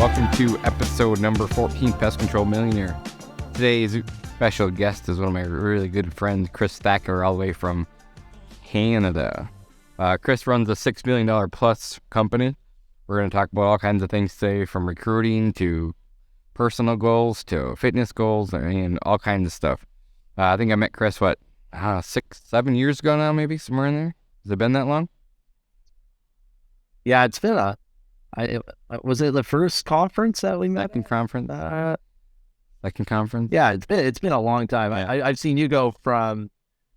Welcome to episode number 14, Pest Control Millionaire. Today's special guest is one of my really good friends, Chris Thacker, all the way from Canada. Chris runs a $6 million plus company. We're going to talk about all kinds of things today, from recruiting to personal goals to fitness goals and all kinds of stuff. I think I met Chris, 6-7 years ago now, maybe, somewhere in there? Has it been that long? Yeah, it's been was it the first conference that we met? Second conference? Second conference? Yeah, it's been a long time. I've seen you go through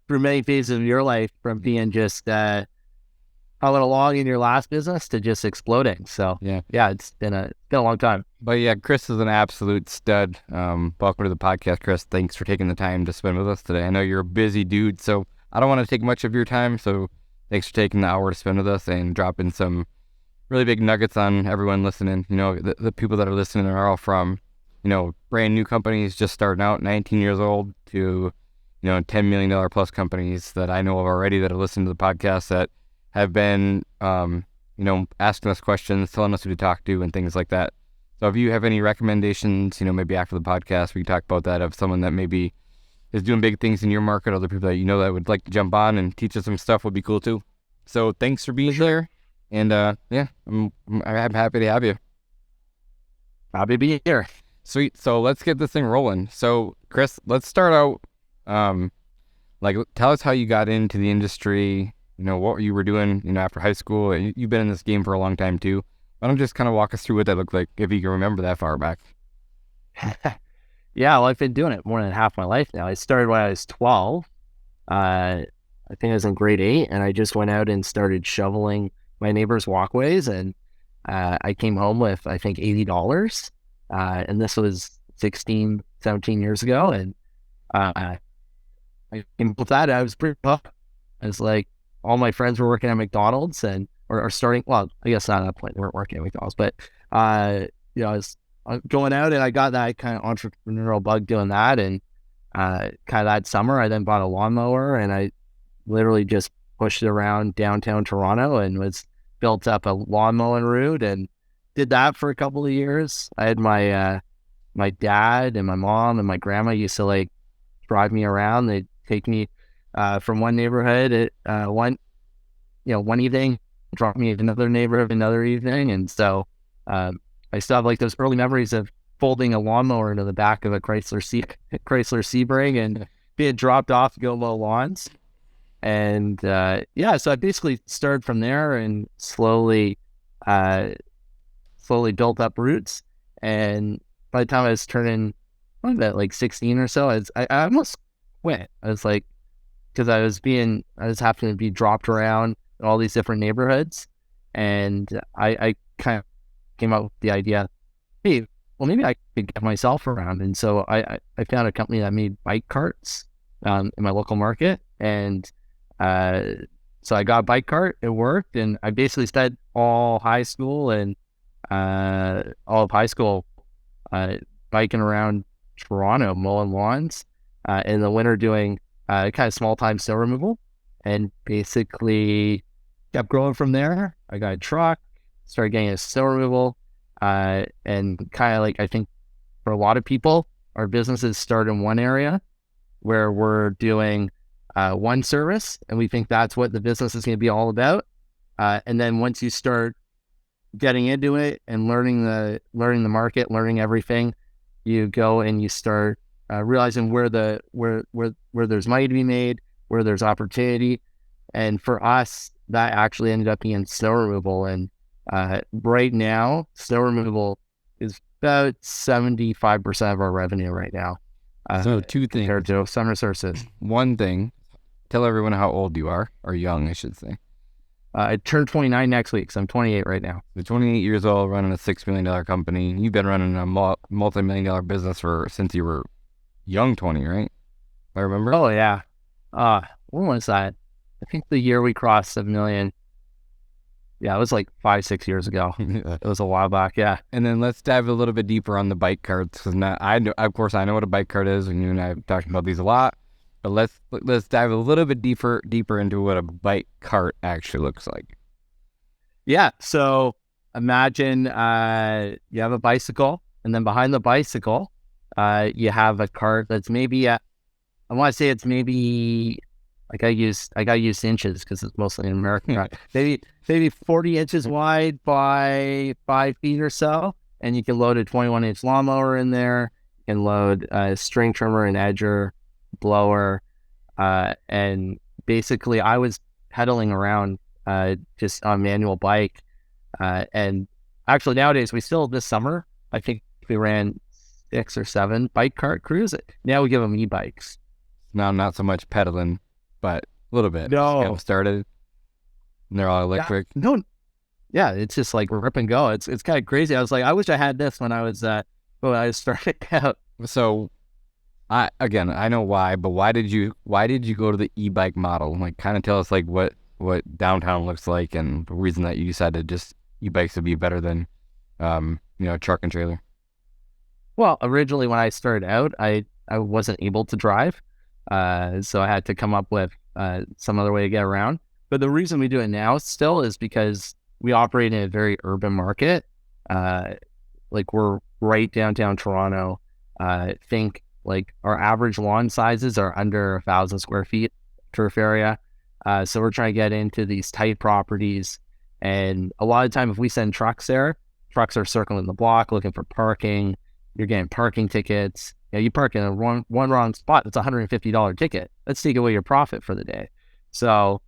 many phases of your life, from being just a little along in your last business to just exploding. So yeah, it's been a long time. But yeah, Chris is an absolute stud. Welcome to the podcast, Chris. Thanks for taking the time to spend with us today. I know you're a busy dude, so I don't want to take much of your time. So thanks for taking the hour to spend with us and dropping some really big nuggets on everyone listening. You know, the people that are listening are all from, brand new companies just starting out, 19 years old, to, $10 million plus companies that I know of already that are listening to the podcast that have been, asking us questions, telling us who to talk to and things like that. So if you have any recommendations, maybe after the podcast, we can talk about that, of someone that maybe is doing big things in your market, other people that that would like to jump on and teach us some stuff would be cool too. So thanks for being here. And I'm happy to have you. Happy to be here. Sweet. So let's get this thing rolling. So Chris, let's start out. Tell us how you got into the industry. What you were doing. After high school. You've been in this game for a long time too. Why don't you just kind of walk us through what that looked like, if you can remember that far back? Yeah, well, I've been doing it more than half my life now. I started when I was 12. I think I was in grade 8, and I just went out and started shoveling my neighbor's walkways, and I came home with, I think, $80. And this was 16, 17 years ago. And I came up with that. I was pretty pumped. I was like, all my friends were working at McDonald's or starting. Well, I guess not at that point, they weren't working at McDonald's, but I was going out, and I got that kind of entrepreneurial bug doing that. And kind of that summer, I then bought a lawnmower, and I literally just pushed it around downtown Toronto and was built up a lawn mowing route and did that for a couple of years. I had my dad and my mom and my grandma used to drive me around. They'd take me from one neighborhood at one evening, drop me at another neighborhood another evening. And so I still have those early memories of folding a lawnmower into the back of a Chrysler Sebring and being dropped off to go mow lawns. And so I basically started from there and slowly built up roots. And by the time I was turning about 16 or so, I almost quit. I was because I was having to be dropped around in all these different neighborhoods. And I kind of came up with the idea, hey, well, maybe I could get myself around. And so I found a company that made bike carts in my local market. And so I got a bike cart. It worked. And I basically spent all high school and all of high school biking around Toronto, mowing lawns, in the winter doing kind of small time snow removal, and basically kept growing from there. I got a truck, started getting a snow removal, and kind of I think for a lot of people, our businesses start in one area where we're doing one service, and we think that's what the business is going to be all about. And then once you start getting into it and learning the market, learning everything, you go and you start realizing where there's money to be made, where there's opportunity. And for us, that actually ended up being snow removal. And right now, snow removal is about 75% of our revenue right now. So two things compared to summer services. One thing, tell everyone how old you are, or young, I should say. I turned 29 next week, so I'm 28 right now. You're 28 years old, running a $6 million company. You've been running a multi-million-dollar business since you were young 20, right? I remember. Oh, yeah. When was that? I think the year we crossed 7 million. Yeah, it was 5-6 years ago. It was a while back, yeah. And then let's dive a little bit deeper on the bike carts, because I know what a bike cart is, and you and I have talked about these a lot. But let's dive a little bit deeper into what a bike cart actually looks like. Yeah, so imagine you have a bicycle, and then behind the bicycle, you have a cart that's maybe I want to say it's maybe like I gotta use inches because it's mostly in American. Right? Maybe 40 inches wide by 5 feet or so, and you can load a 21-inch lawnmower in there. You can load a string trimmer, an edger, blower, and basically I was pedaling around just on a manual bike. And actually nowadays this summer, I think we ran 6 or 7 bike cart crews. Now we give them e-bikes. Now, not so much pedaling, but a little bit. No. Just get them started. And they're all electric. Yeah, it's just like rip and go. It's kind of crazy. I was like, I wish I had this when I was starting out. So I know why, but why did you go to the e-bike model? Like, kind of tell us like what downtown looks like and the reason that you decided just e-bikes would be better than, truck and trailer. Well, originally when I started out, I wasn't able to drive. So I had to come up with some other way to get around. But the reason we do it now still is because we operate in a very urban market. Like we're right downtown Toronto. Think like our average lawn sizes are under 1,000 square feet turf area. So we're trying to get into these tight properties. And a lot of time, if we send trucks there, trucks are circling the block looking for parking. You're getting parking tickets. You park in a one wrong spot, that's a $150 ticket. Let's take away your profit for the day. So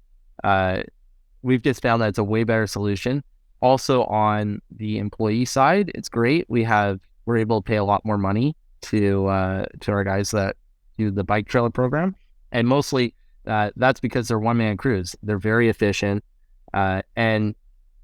we've just found that it's a way better solution. Also on the employee side, it's great. We're able to pay a lot more money to our guys that do the bike trailer program. And mostly that's because they're one-man crews. They're very efficient. And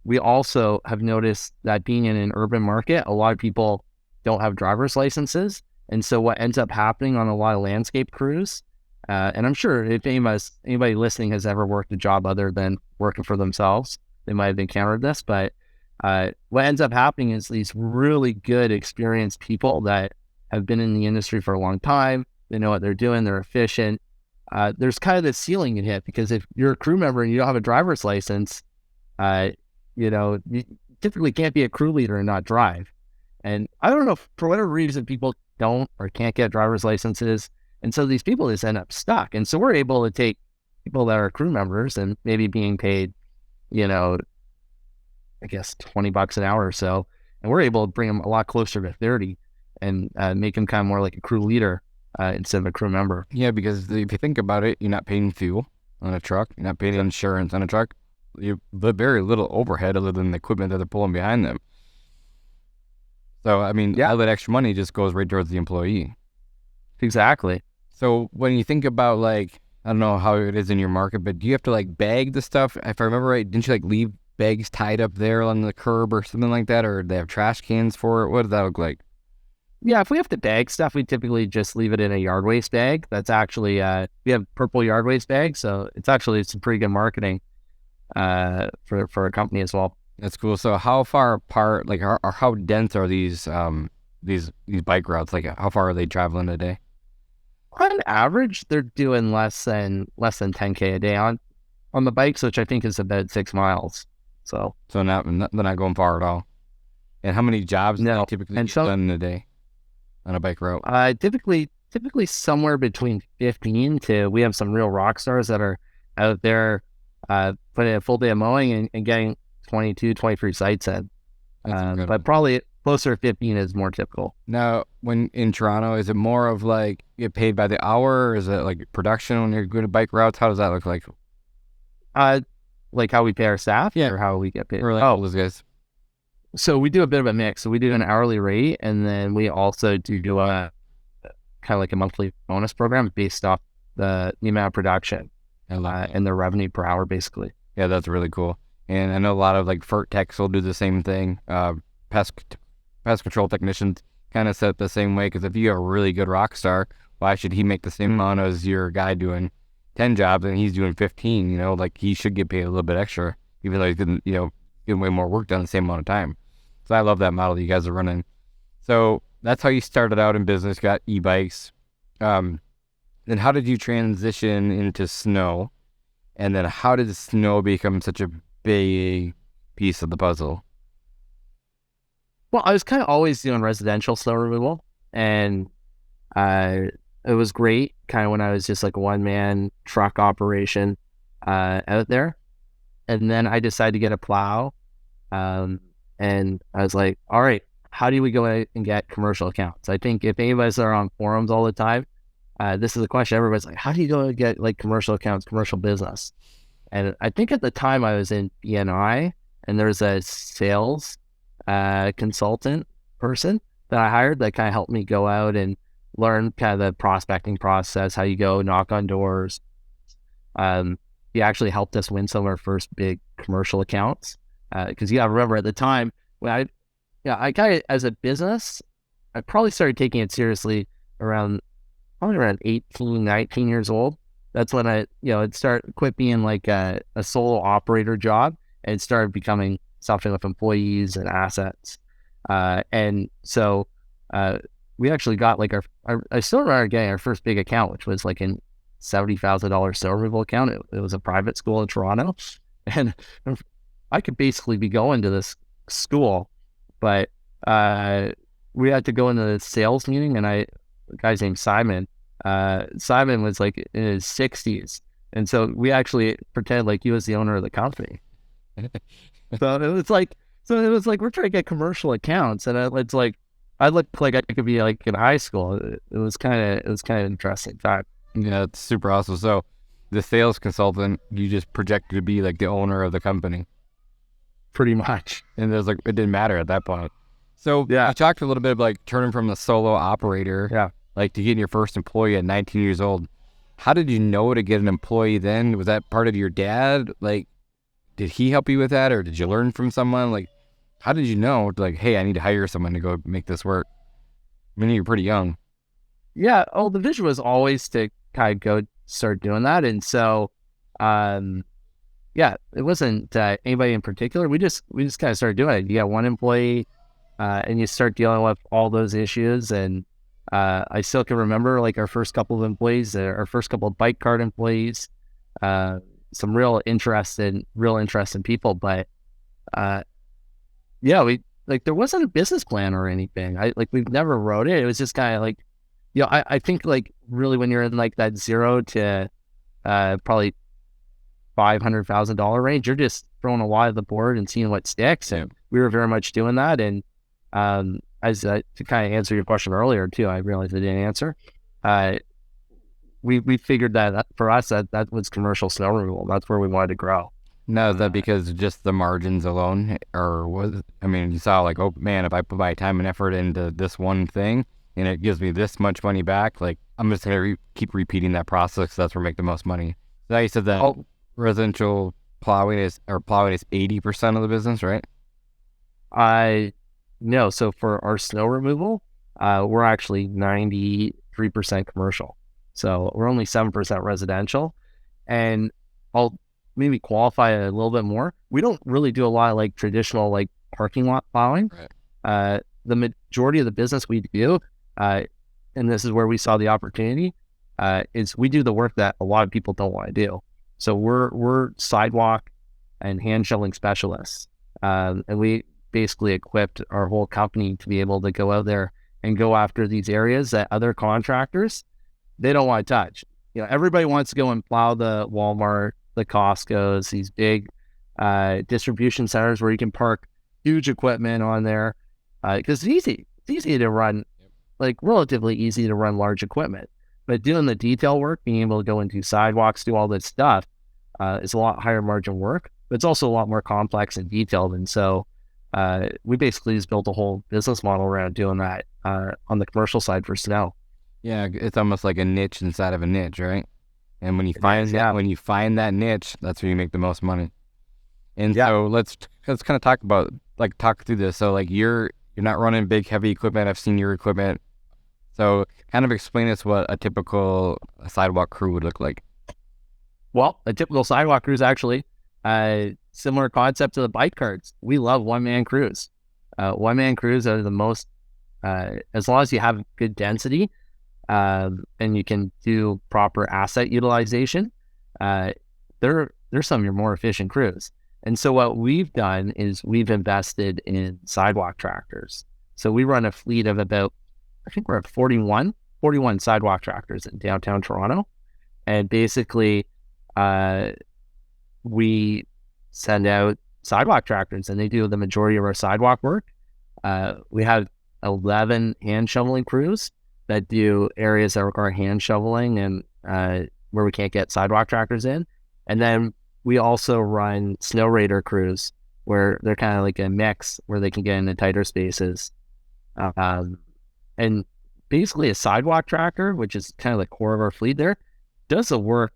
we also have noticed that being in an urban market, a lot of people don't have driver's licenses. And so what ends up happening on a lot of landscape crews, and I'm sure if anybody listening has ever worked a job other than working for themselves, they might have encountered this, but what ends up happening is these really good, experienced people that have been in the industry for a long time, they know what they're doing, they're efficient. There's kind of this ceiling you hit because if you're a crew member and you don't have a driver's license, you typically can't be a crew leader and not drive. And I don't know, for whatever reason, people don't or can't get driver's licenses. And so these people just end up stuck. And so we're able to take people that are crew members and maybe being paid, I guess $20 an hour or so. And we're able to bring them a lot closer to 30 and make them kind of more like a crew leader instead of a crew member. Yeah, because if you think about it, you're not paying fuel on a truck. You're not paying insurance on a truck. You have very little overhead other than the equipment that they're pulling behind them. So, all that extra money just goes right towards the employee. Exactly. So when you think about I don't know how it is in your market, but do you have to bag the stuff? If I remember right, didn't you leave bags tied up there on the curb or something like that? Or do they have trash cans for it? What does that look like? Yeah, if we have to bag stuff, we typically just leave it in a yard waste bag. That's actually, we have purple yard waste bags. So it's some pretty good marketing for a company as well. That's cool. So how far apart, or how dense are these bike routes? How far are they traveling a day? On average, they're doing less than 10K a day on the bikes, which I think is about 6 miles. So they're not going far at all. And how many jobs do they typically get done in a day on a bike route? Typically somewhere between 15 to, we have some real rock stars that are out there putting a full day of mowing and getting 22, 23 sites in. But probably closer to 15 is more typical. Now, when in Toronto, is it more of you get paid by the hour, or is it production when you're good at bike routes? How does that look like? How we pay our staff? Yeah. Or how we get paid? Or those guys? So we do a bit of a mix. So we do an hourly rate, and then we also do a kind of a monthly bonus program based off the amount of production and the revenue per hour, basically. Yeah, that's really cool. And I know a lot of FERT techs will do the same thing. Pest control technicians kind of set the same way, because if you are a really good rock star, why should he make the same amount as your guy doing 10 jobs and he's doing 15? He should get paid a little bit extra, even though he's getting way more work done in the same amount of time. So I love that model you guys are running. So that's how you started out in business, got e-bikes. Then how did you transition into snow? And then how did snow become such a big piece of the puzzle? Well, I was kind of always doing residential snow removal, and it was great kind of when I was just like a one-man truck operation out there. And then I decided to get a plow. And I was like, all right, how do we go out and get commercial accounts? I think if anybody's there on forums all the time, this is a question. Everybody's like, how do you go and get like commercial accounts, commercial business? And I think at the time I was in BNI, and there's a sales consultant person that I hired that kind of helped me go out and learn kind of the prospecting process, how you go knock on doors. He actually helped us win some of our first big commercial accounts. Because you got to remember at the time when I kind of, as a business, I probably started taking it seriously around 18, 19 years old. That's when it quit being like a solo operator job and it started becoming something with employees and assets. And so we actually got like I still remember getting our first big account, which was like a $70,000 snow removal account. It was a private school in Toronto. And I could basically be going to this school, but we had to go into the sales meeting, and the guy's named Simon. Simon was like in his 60s, and so we actually pretended like he was the owner of the company. So it was like we're trying to get commercial accounts, and it's like I looked like I could be like in high school. It was kind of interesting time. Yeah, it's super awesome. So the sales consultant, you just projected to be like the owner of the company. Pretty much. And there's like, it didn't matter at that point. So you talked a little bit of like turning from a solo operator, like to getting your first employee at 19 years old. How did you know to get an employee then? Was that part of your dad? Like, did he help you with that, or did you learn from someone? Like, how did you know, like, hey, I need to hire someone to go make this work? I mean, you're pretty young. Yeah. Oh, the vision was always to kind of go start doing that. And so, yeah, it wasn't anybody in particular. We just kind of started doing it. You got one employee, and you start dealing with all those issues. And I still can remember like our first couple of employees, our first couple of bike cart employees, some real interest in people. But we like there wasn't a business plan or anything. We've never wrote it. It was just kind of like, I think like really when you're in like that 0 to probably $500,000 range, you're just throwing a lot at the board and seeing what sticks. And we were very much doing that. And as to kind of answer your question earlier too, I realized I didn't answer. We figured that for us that was commercial snow removal. That's where we wanted to grow. Now, is that because just the margins alone, or you saw like, oh man, if I put my time and effort into this one thing and it gives me this much money back, like I'm just gonna keep repeating that process. That's where I make the most money. Now you said that residential plowing is 80% of the business, right? No. So for our snow removal, we're actually 93% commercial. So we're only 7% residential. And I'll maybe qualify it a little bit more. We don't really do a lot of like traditional like parking lot plowing. Right. The majority of the business we do, and this is where we saw the opportunity, is we do the work that a lot of people don't want to do. So we're sidewalk and hand shoveling specialists, and we basically equipped our whole company to be able to go out there and go after these areas that other contractors, they don't want to touch. Everybody wants to go and plow the Walmart, the Costco's, these big distribution centers where you can park huge equipment on there, because it's easy to run, like relatively easy to run large equipment. But doing the detail work, being able to go into sidewalks, do all this stuff, is a lot higher margin work, but it's also a lot more complex and detailed. And so we basically just built a whole business model around doing that on the commercial side for snow. Yeah, it's almost like a niche inside of a niche, right? And when you find that niche, that's where you make the most money. And so let's kind of talk through this. So like you're not running big heavy equipment. I've seen your equipment. So kind of explain us what a typical sidewalk crew would look like. Well, a typical sidewalk crew is actually a similar concept to the bike carts. We love one-man crews. One-man crews are the most, as long as you have good density and you can do proper asset utilization, they're some of your more efficient crews. And so what we've done is we've invested in sidewalk tractors. So we run a fleet of about, I think we're at 41 sidewalk tractors in downtown Toronto. And basically, we send out sidewalk tractors and they do the majority of our sidewalk work. We have 11 hand shoveling crews that do areas that require hand shoveling and where we can't get sidewalk tractors in. And then we also run snow raider crews where they're kind of like a mix where they can get into tighter spaces. And basically a sidewalk tractor, which is kind of the core of our fleet there, does the work,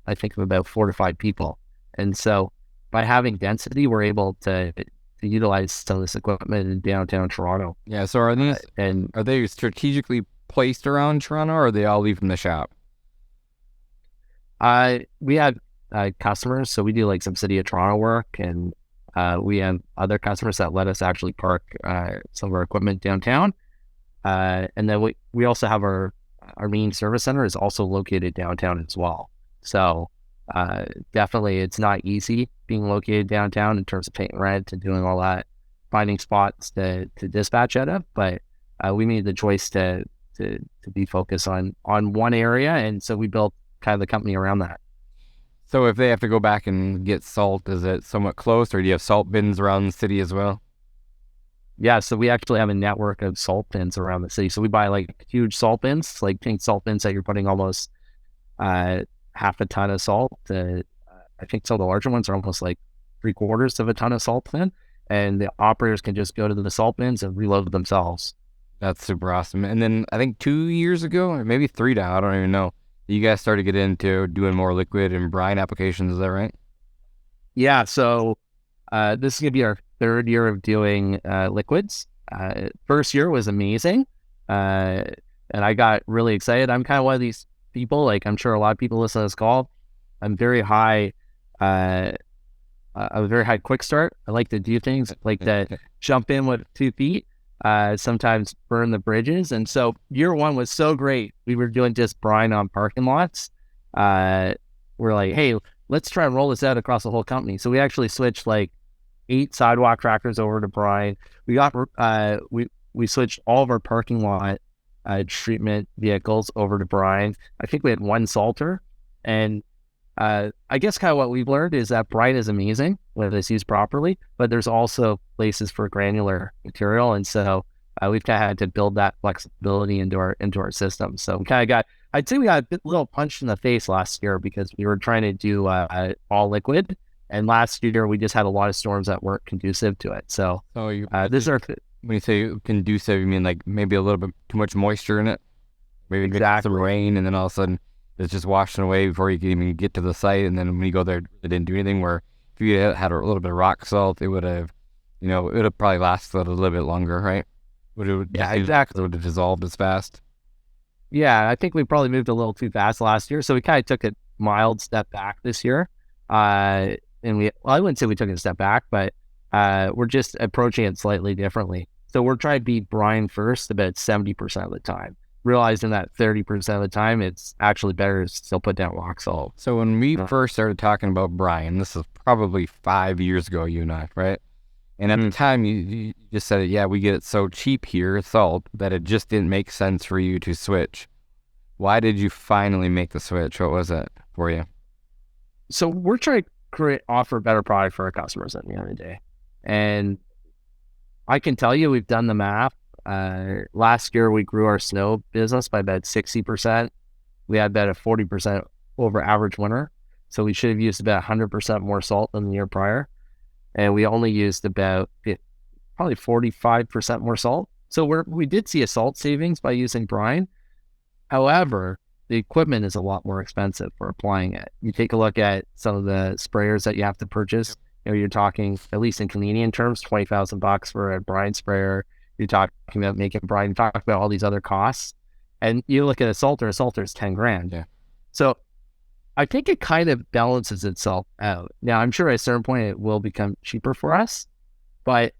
I think, of about 4 to 5 people. And so by having density, we're able to utilize some of this equipment in downtown Toronto. Yeah. So are they strategically placed around Toronto, or are they all leave from the shop? We have customers, so we do like some City of Toronto work, and we have other customers that let us actually park some of our equipment downtown. And then we also have our main service center is also located downtown as well. So definitely it's not easy being located downtown in terms of paying rent and doing all that, finding spots to dispatch out of. But we made the choice to be focused on one area. And so we built kind of the company around that. So if they have to go back and get salt, is it somewhat close, or do you have salt bins around the city as well? Yeah, so we actually have a network of salt bins around the city. So we buy like huge salt bins, like pink salt bins that you're putting almost half a ton of salt. I think some of the larger ones are almost like 3/4 of a ton of salt in, and the operators can just go to the salt bins and reload themselves. That's super awesome. And then I think 2 years ago, or maybe 3 now, I don't even know, you guys started to get into doing more liquid and brine applications. Is that right? Yeah, so this is going to be our 3rd year of doing liquids. First year was amazing, and I got really excited. I'm kind of one of these people, like I'm sure a lot of people listen to this call. I'm very high, a very high quick start. I like to do things, like to jump in with 2 feet, sometimes burn the bridges. And so year 1 was so great. We were doing just brine on parking lots. We're like, hey, let's try and roll this out across the whole company. So we actually switched like 8 sidewalk tractors over to brine. We switched all of our parking lot treatment vehicles over to brine. I think we had 1 salter. And I guess kind of what we've learned is that brine is amazing when it's used properly, but there's also places for granular material. And so we've kind of had to build that flexibility into our system. So we kind of I'd say we got a little punch in the face last year because we were trying to do all liquid. And last year we just had a lot of storms that weren't conducive to it. So when you say conducive, you mean like maybe a little bit too much moisture in it? Maybe exactly. Some rain, and then all of a sudden it's just washing away before you can even get to the site. And then when you go there, it didn't do anything. Where if you had a little bit of rock salt, it would have, probably lasted a little bit longer, right? Exactly. It would have dissolved as fast. Yeah, I think we probably moved a little too fast last year. So we kind of took a mild step back this year. I wouldn't say we took a step back, but we're just approaching it slightly differently. So we're trying to be brine first about 70% of the time, realizing that 30% of the time it's actually better to still put down rock salt. So when we first started talking about brine, this is probably 5 years ago, you and I, right? And at the time, you just said, yeah, we get it so cheap here, salt, that it just didn't make sense for you to switch. Why did you finally make the switch? What was it for you? So we're trying to offer a better product for our customers at the end of the day. And I can tell you, we've done the math. Last year, we grew our snow business by about 60%. We had about a 40% over average winter. So we should have used about 100% more salt than the year prior. And we only used about probably 45% more salt. So we did see a salt savings by using brine. However, the equipment is a lot more expensive for applying it. You take a look at some of the sprayers that you have to purchase. You're talking, at least in Canadian terms, $20,000 for a brine sprayer. You're talking about making brine. You talk about all these other costs. And you look at a salter is $10,000. Yeah. So I think it kind of balances itself out. Now, I'm sure at a certain point it will become cheaper for us, but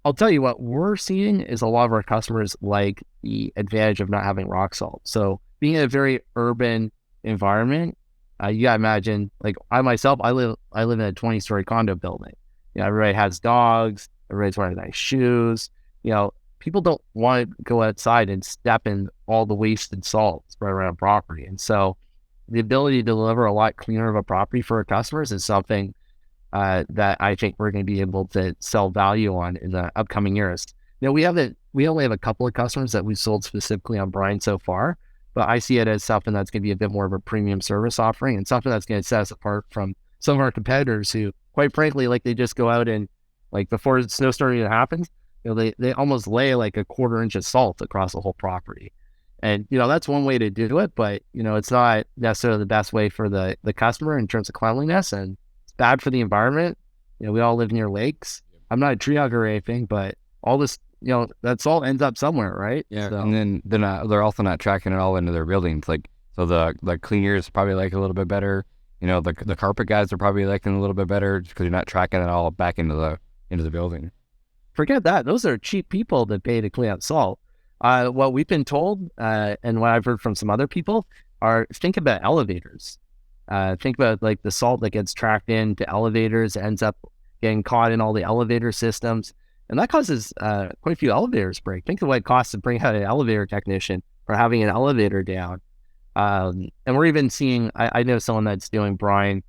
I'll tell you what we're seeing is a lot of our customers like the advantage of not having rock salt. So being in a very urban environment, You gotta imagine, like I myself, I live in a 20-story condo building. Everybody has dogs. Everybody's wearing nice shoes. People don't want to go outside and step in all the wasted salt right around property. And so the ability to deliver a lot cleaner of a property for our customers is something that I think we're going to be able to sell value on in the upcoming years. We only have a couple of customers that we sold specifically on Brine so far, but I see it as something that's going to be a bit more of a premium service offering and something that's going to set us apart from some of our competitors who, quite frankly, like they just go out and like before the snowstorm even happens, they almost lay like a 1/4 inch of salt across the whole property. And, that's one way to do it, but, it's not necessarily the best way for the customer in terms of cleanliness, and it's bad for the environment. We all live near lakes. I'm not a tree hugger or anything, but all this, that salt ends up somewhere, right? Yeah. So. And then they're also not tracking it all into their buildings. Like, so the cleaners probably like a little bit better. The carpet guys are probably liking a little bit better just because you're not tracking it all back into the building. Forget that. Those are cheap people that pay to clean up salt. What we've been told, and what I've heard from some other people, think about elevators. Think about like the salt that gets tracked into elevators, ends up getting caught in all the elevator systems. And that causes quite a few elevators break. Think of what it costs to bring out an elevator technician or having an elevator down. And we're even seeing, I know someone that's doing brine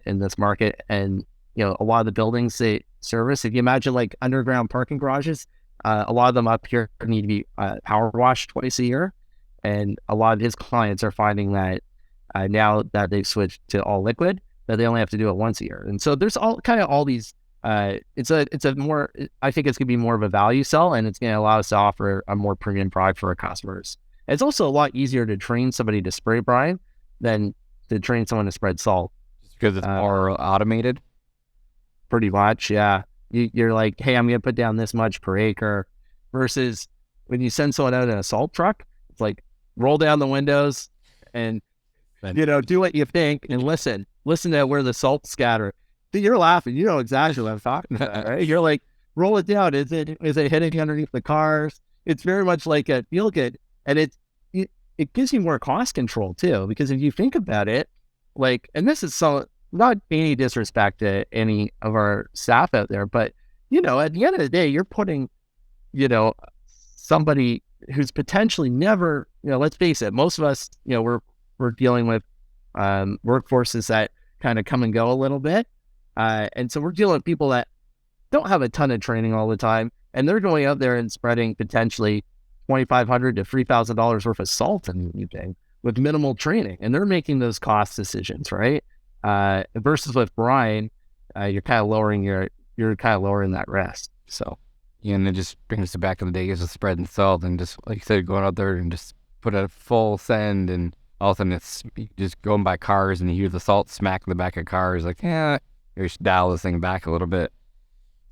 in this market, and a lot of the buildings they service, if you imagine like underground parking garages, a lot of them up here need to be power washed twice a year. And a lot of his clients are finding that now that they've switched to all liquid, that they only have to do it once a year. And so there's all these, I think it's going to be more of a value sell, and it's going to allow us to offer a more premium product for our customers. It's also a lot easier to train somebody to spray brine than to train someone to spread salt. Just because it's more automated? Pretty much, yeah. You're like, hey, I'm going to put down this much per acre, versus when you send someone out in a salt truck, it's like roll down the windows and, do what you think and listen to where the salt's scattered. You're laughing. You know exactly what I'm talking about, right? You're like, roll it down. Is it hitting underneath the cars? It's very much like a feel good. And it gives you more cost control too, because if you think about it, like, and this is so, not any disrespect to any of our staff out there, but, at the end of the day, you're putting, somebody who's potentially never, let's face it, most of us, we're dealing with workforces that kind of come and go a little bit. And so we're dealing with people that don't have a ton of training all the time, and they're going out there and spreading potentially $2,500 to $3,000 worth of salt in the evening with minimal training, and they're making those cost decisions, right? Versus with brine, you're kind of lowering that risk. So, yeah, and it just brings us back to the days of spreading salt, and just like you said, going out there and just put a full send, and all of a sudden it's just going by cars, and you hear the salt smack in the back of cars. Like, you should dial this thing back a little bit.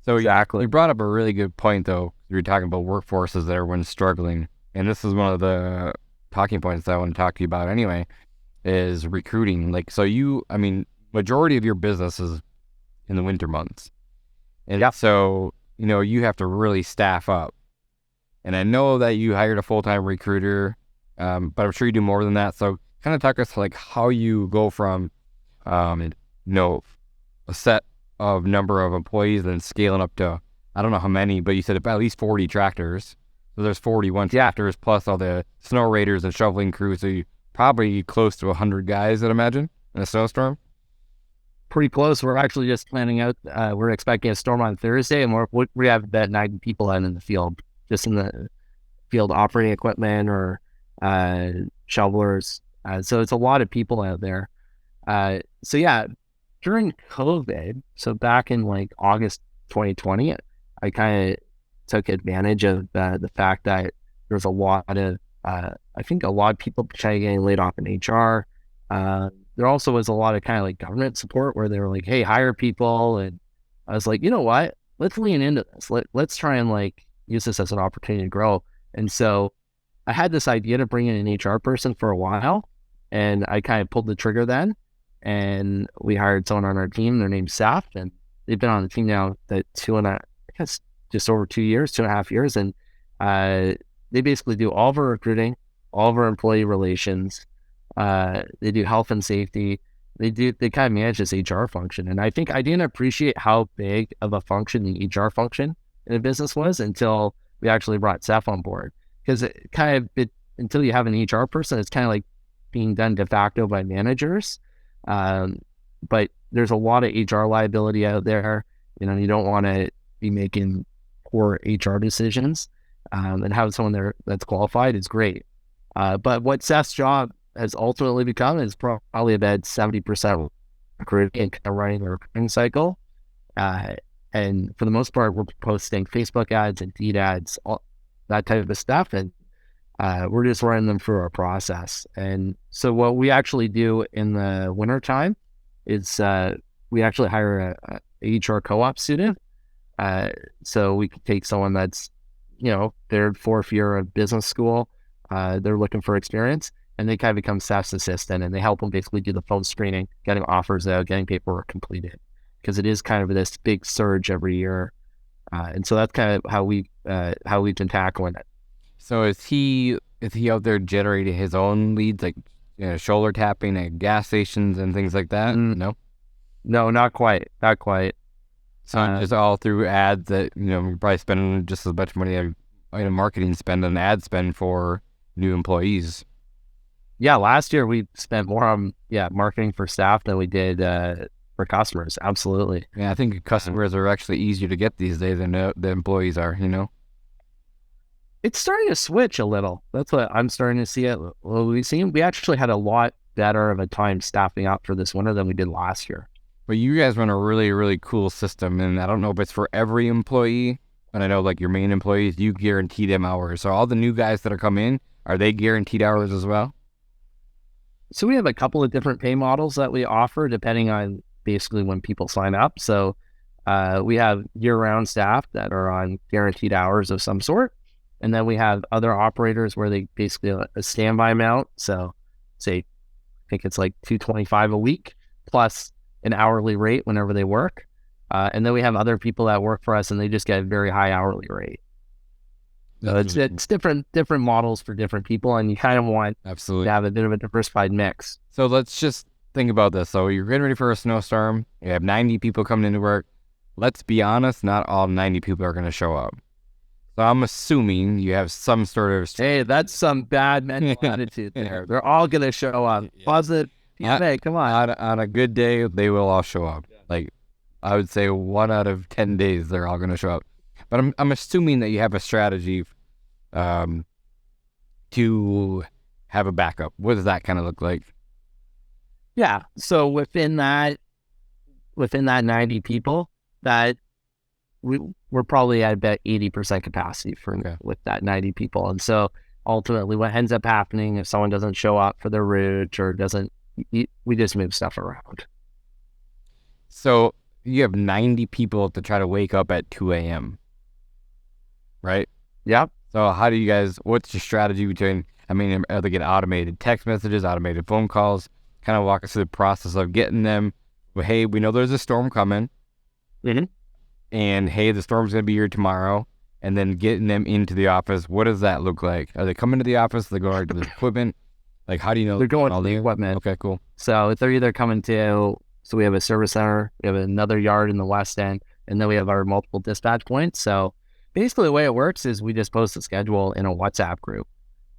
So exactly, you brought up a really good point, though. You were talking about workforces that everyone's struggling, and this is one of the talking points that I want to talk to you about anyway, is recruiting. Like, so majority of your business is in the winter months. And so, you have to really staff up. And I know that you hired a full-time recruiter, but I'm sure you do more than that. So kind of talk us to like how you go from, a set of number of employees and scaling up to, I don't know how many, but you said at least 40 tractors. So there's 41 tractors plus all the snow raiders and shoveling crews. So you probably close to 100 guys, I'd imagine, in a snowstorm. Pretty close. We're actually just planning out. We're expecting a storm on Thursday, and we have about 90 people out in the field, just in the field operating equipment or shovelers. So it's a lot of people out there. So yeah, during COVID, so back in like August 2020, I kind of took advantage of the fact that there's a lot of, I think a lot of people trying getting laid off in HR. There also was a lot of kind of like government support where they were like, hey, hire people. And I was like, you know what? Let's lean into this. Let's try and like use this as an opportunity to grow. And so I had this idea to bring in an HR person for a while, and I kind of pulled the trigger then. And we hired someone on our team. Their name's Saf, and they've been on the team now just over 2 years, 2.5 years. And they basically do all of our recruiting, all of our employee relations. They do health and safety. They kind of manage this HR function. And I think I didn't appreciate how big of a function the HR function in a business was until we actually brought Seth on board. Because until you have an HR person, it's kind of like being done de facto by managers. But there's a lot of HR liability out there. You don't want to be making poor HR decisions. And having someone there that's qualified is great. But what Seth's job has ultimately become is probably about 70% recruiting and kind of running the recruiting cycle. And for the most part, we're posting Facebook ads, Indeed ads, all that type of stuff. And we're just running them through our process. And so what we actually do in the wintertime is we actually hire a HR co-op student. So we could take someone that's, their fourth year of business school. They're looking for experience, and they kind of become Seth's assistant, and they help them basically do the phone screening, getting offers out, getting paperwork completed, because it is kind of this big surge every year. And so that's kind of how we've been tackling it. So is he out there generating his own leads, like shoulder tapping at gas stations and things like that? No, not quite. So just all through ads that you're probably spending just as much money on marketing spend and ad spend for new employees. Yeah, last year we spent more on marketing for staff than we did for customers. Absolutely. Yeah, I think customers are actually easier to get these days than the employees are. It's starting to switch a little. That's what I'm starting to see. We actually had a lot better of a time staffing up for this winter than we did last year. But you guys run a really, really cool system, and I don't know if it's for every employee, but I know like your main employees, you guarantee them hours. So all the new guys that are coming in, are they guaranteed hours as well? So we have a couple of different pay models that we offer depending on basically when people sign up. So we have year-round staff that are on guaranteed hours of some sort. And then we have other operators where they basically a standby amount. So say, I think it's like $225 a week plus an hourly rate whenever they work. And then we have other people that work for us and they just get a very high hourly rate. So it's different models for different people, and you kind of want to have a bit of a diversified mix. So let's just think about this. So you're getting ready for a snowstorm. You have 90 people coming into work. Let's be honest, not all 90 people are going to show up. So I'm assuming you have some sort of... Hey, that's some bad mental attitude there. They're all going to show up. Positive. Hey, come on. On a good day, they will all show up. Like, I would say 1 out of 10 days, they're all going to show up. But I'm assuming that you have a strategy to have a backup. What does that kind of look like? Yeah. So within that 90 people, that we're probably at about 80% capacity with that 90 people. And so ultimately what ends up happening if someone doesn't show up for their route or we just move stuff around. So you have 90 people to try to wake up at 2 a.m., right? Yep. So how do you guys, what's your strategy between, are they getting automated text messages, automated phone calls? Kind of walk us through the process of getting them, well, hey, we know there's a storm coming. Mm-hmm. And hey, the storm's going to be here tomorrow. And then getting them into the office. What does that look like? Are they coming to the office? They go right to the equipment? Like, how do you know? They're going to the equipment. Okay, cool. So if they're either coming so we have a service center, we have another yard in the west end, and then we have our multiple dispatch points. So basically the way it works is we just post a schedule in a WhatsApp group,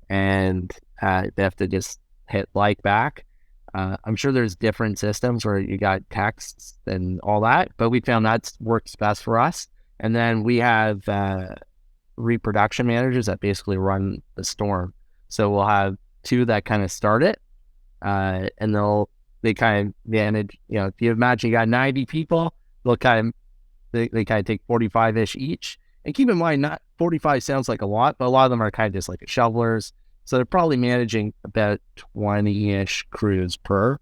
and they have to just hit like back. I'm sure there's different systems where you got texts and all that, but we found that works best for us. And then we have reproduction managers that basically run the storm. So we'll have 2 that kind of start it, and they kind of manage, if you imagine you got 90 people, they kind of take 45-ish each. And keep in mind, not 45 sounds like a lot, but a lot of them are kind of just like shovelers. So they're probably managing about 20-ish crews per.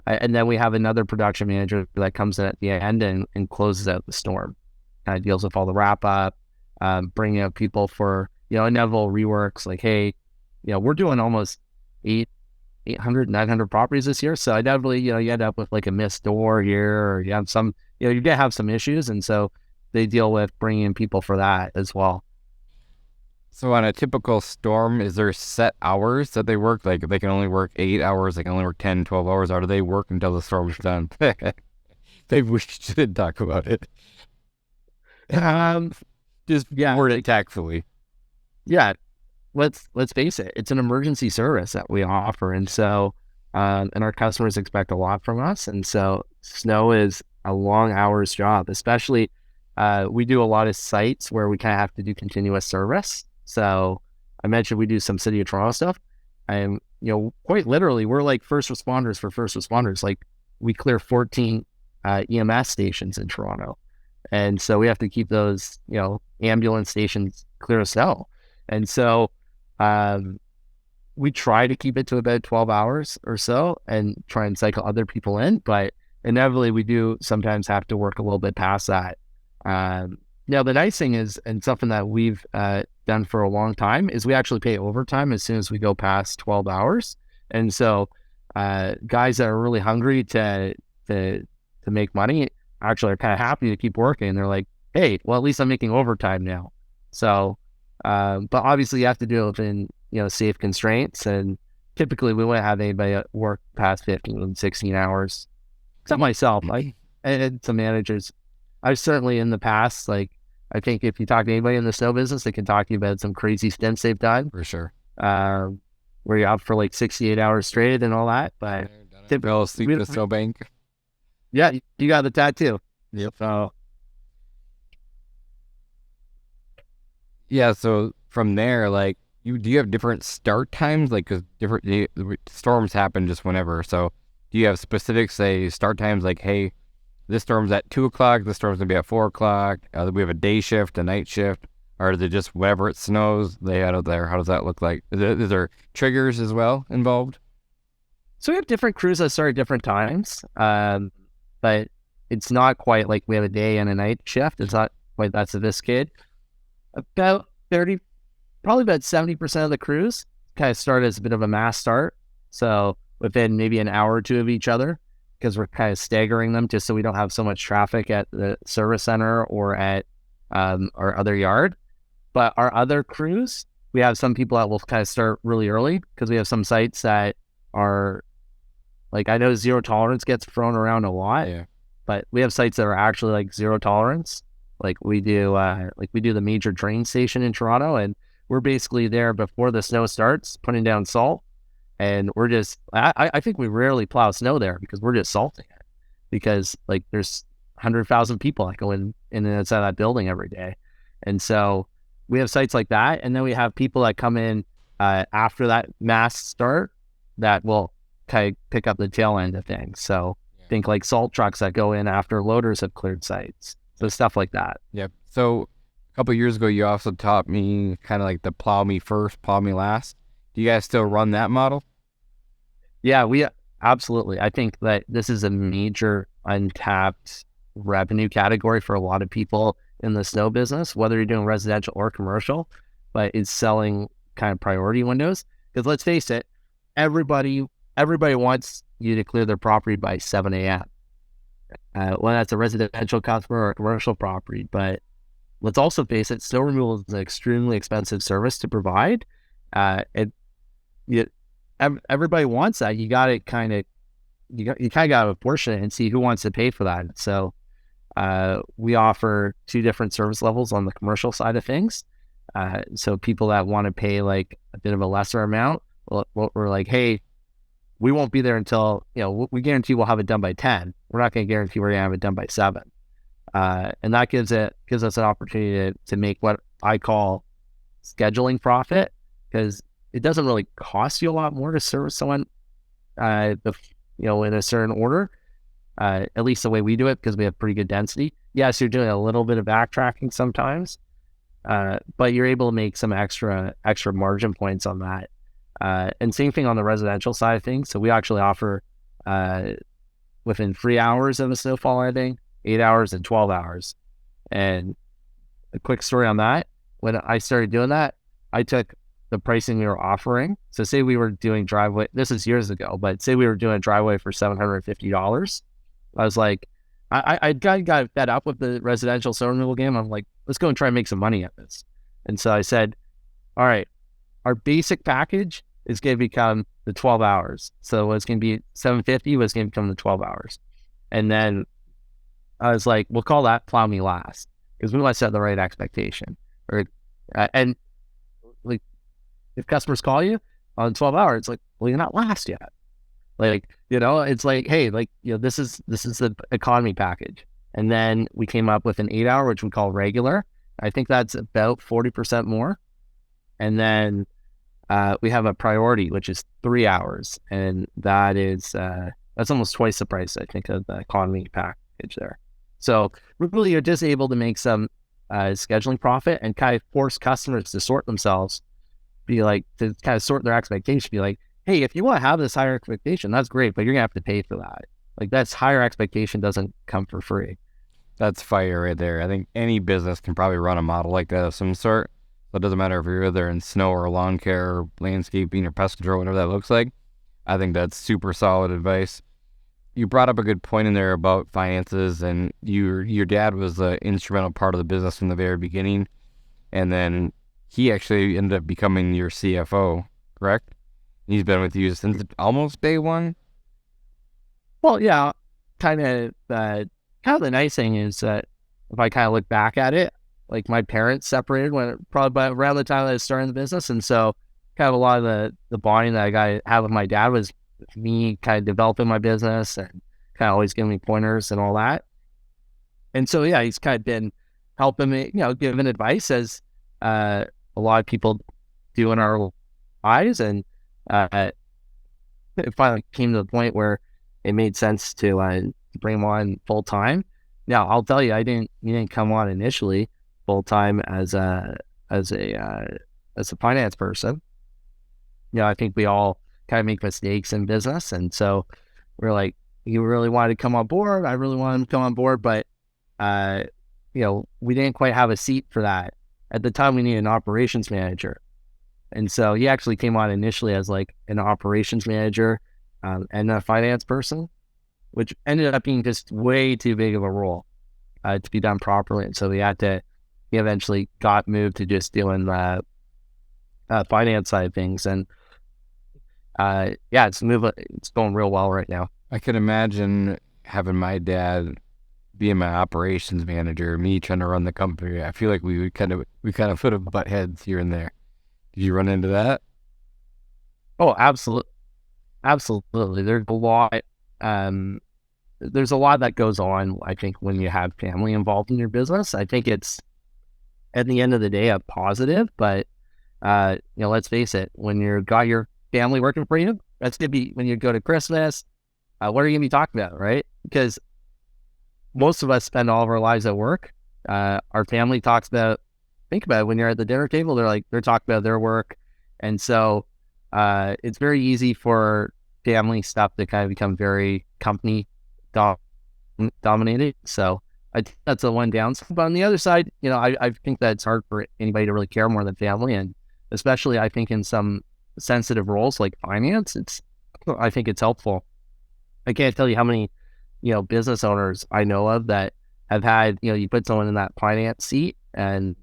And then we have another production manager that comes in at the end and closes out the storm. Kind of deals with all the wrap up, bringing out people for, inevitable reworks. Like, hey, we're doing almost 800, 900 properties this year. So inevitably, you end up with like a missed door here, or you have some, you're going to have some issues. And so they deal with bringing in people for that as well. So on a typical storm, is there set hours that they work? Like they can only work 8 hours, they can only work 10, 12 hours, or do they work until the storm's done? Maybe we should talk about it. Just word it tactfully. Yeah. Let's face it. It's an emergency service that we offer. And so, and our customers expect a lot from us. And so snow is a long hours job, especially, we do a lot of sites where we kind of have to do continuous service. So I mentioned we do some City of Toronto stuff, and quite literally, we're like first responders for first responders. Like we clear 14 EMS stations in Toronto, and so we have to keep those ambulance stations clear of snow. And so we try to keep it to about 12 hours or so, and try and cycle other people in. But inevitably, we do sometimes have to work a little bit past that. Now, the nice thing is, and something that we've done for a long time, is we actually pay overtime as soon as we go past 12 hours. And so guys that are really hungry to make money actually are kind of happy to keep working. They're like, hey, well, at least I'm making overtime now. So, but obviously you have to do it within, safe constraints. And typically we wouldn't have anybody work past 15, 16 hours. Except myself, and some managers. I've certainly in the past, I think if you talk to anybody in the snow business, they can talk to you about some crazy stints they've done. For sure. Where you're out for 68 hours straight and all that. But fell asleep in a snowbank. Yeah, you got the tattoo. Yep. So yeah, so from there, do you have different start times? Because different storms happen just whenever. So do you have specific, say, start times? Like, hey, this storm's at 2 o'clock. This storm's gonna be at 4 o'clock. We have a day shift, a night shift, or is it just whenever it snows they head out there? How does that look like? Is there triggers as well involved? So we have different crews that start at different times, but it's not quite like we have a day and a night shift. It's not quite that sophisticated. About 30, probably about 70% of the crews kind of start as a bit of a mass start. So within maybe an hour or two of each other, because we're kind of staggering them just so we don't have so much traffic at the service center or at our other yard. But our other crews, we have some people that will kind of start really early, because we have some sites that are I know zero tolerance gets thrown around a lot, but we have sites that are actually zero tolerance. We do the major train station in Toronto, and we're basically there before the snow starts, putting down salt. And we're just, I think we rarely plow snow there because we're just salting it, because there's 100,000 people that go in and outside that building every day. And so we have sites like that. And then we have people that come in after that mass start that will kind of pick up the tail end of things. So think salt trucks that go in after loaders have cleared sites. So stuff like that. Yep. So a couple of years ago, you also taught me kind of the plow me first, plow me last. Do you guys still run that model? Yeah, we absolutely. I think that this is a major untapped revenue category for a lot of people in the snow business, whether you're doing residential or commercial, but it's selling kind of priority windows. Because let's face it, everybody wants you to clear their property by 7 a.m. Whether that's a residential customer or a commercial property. But let's also face it, snow removal is an extremely expensive service to provide. Everybody wants that. You got to kind of got to apportion it and see who wants to pay for that. So we offer 2 different service levels on the commercial side of things. So people that want to pay a bit of a lesser amount, we're like, hey, we won't be there until, we guarantee we'll have it done by 10. We're not going to guarantee we're going to have it done by 7. And that gives us an opportunity to make what I call scheduling profit, because it doesn't really cost you a lot more to service someone, in a certain order, at least the way we do it, because we have pretty good density. Yes, you're doing a little bit of backtracking sometimes, but you're able to make some extra margin points on that. And same thing on the residential side of things. So we actually offer within 3 hours of a snowfall, I think, 8 hours and 12 hours. And a quick story on that, when I started doing that, I took the pricing we were offering. So say we were doing driveway, this is years ago, but say we were doing a driveway for $750. I was like, I got fed up with the residential snow removal game. I'm like, let's go and try and make some money at this. And so I said, all right, our basic package is going to become the 12 hours. So what's going to be $750 was going to become the 12 hours. And then I was like, we'll call that plow me last, because we want to set the right expectation. Or and like, if customers call you on 12 hours, it's like, well, you're not last yet. Like, it's like, hey, like, this is the economy package. And then we came up with an 8-hour, which we call regular. I think that's about 40% more. And then we have a priority, which is 3 hours. And that is, that's almost twice the price, I think, of the economy package there. So really, you're just able to make some scheduling profit and kind of force customers to sort themselves, to kind of sort their expectations, be like, hey, if you want to have this higher expectation, that's great, but you're gonna have to pay for that. Like, that's higher expectation doesn't come for free. That's fire right there. I think any business can probably run a model like that of some sort. So it doesn't matter if you're either in snow or lawn care or landscaping or pest control, whatever that looks like. I think that's super solid advice. You brought up a good point in there about finances, and your dad was an instrumental part of the business from the very beginning, and then he actually ended up becoming your CFO, correct? He's been with you since almost day one? Well, yeah, kind of the nice thing is that if I kind of look back at it, like, my parents separated probably around the time that I was starting the business. And so kind of a lot of the bonding that I have with my dad was me kind of developing my business and kind of always giving me pointers and all that. And so, yeah, he's kind of been helping me, giving advice as a lot of people do in our lives. And it finally came to the point where it made sense to bring him on full time. Now, I'll tell you, he didn't come on initially full time as a finance person. I think we all kind of make mistakes in business, and so we're like, you really wanted to come on board. I really wanted him to come on board, but we didn't quite have a seat for that at the time. We needed an operations manager. And so he actually came on initially as like an operations manager and a finance person, which ended up being just way too big of a role to be done properly. And so he eventually got moved to just doing the finance side of things. And it's going real well right now. I can imagine having my dad being my operations manager, me trying to run the company. I feel like we kind of put butt heads here and there. Did you run into that? Oh, absolutely. Absolutely. There's a lot that goes on, I think, when you have family involved in your business. I think it's, at the end of the day, a positive, but let's face it, when you've got your family working for you, that's going to be, when you go to Christmas, what are you going to be talking about, right? Because most of us spend all of our lives at work. Our family think about it, when you're at the dinner table, they're talking about their work. And so it's very easy for family stuff to kind of become very company dominated. So I think that's the one downside. But on the other side, I think that it's hard for anybody to really care more than family. And especially, I think, in some sensitive roles like finance, I think it's helpful. I can't tell you how many, business owners I know of that have had, you put someone in that finance seat, and,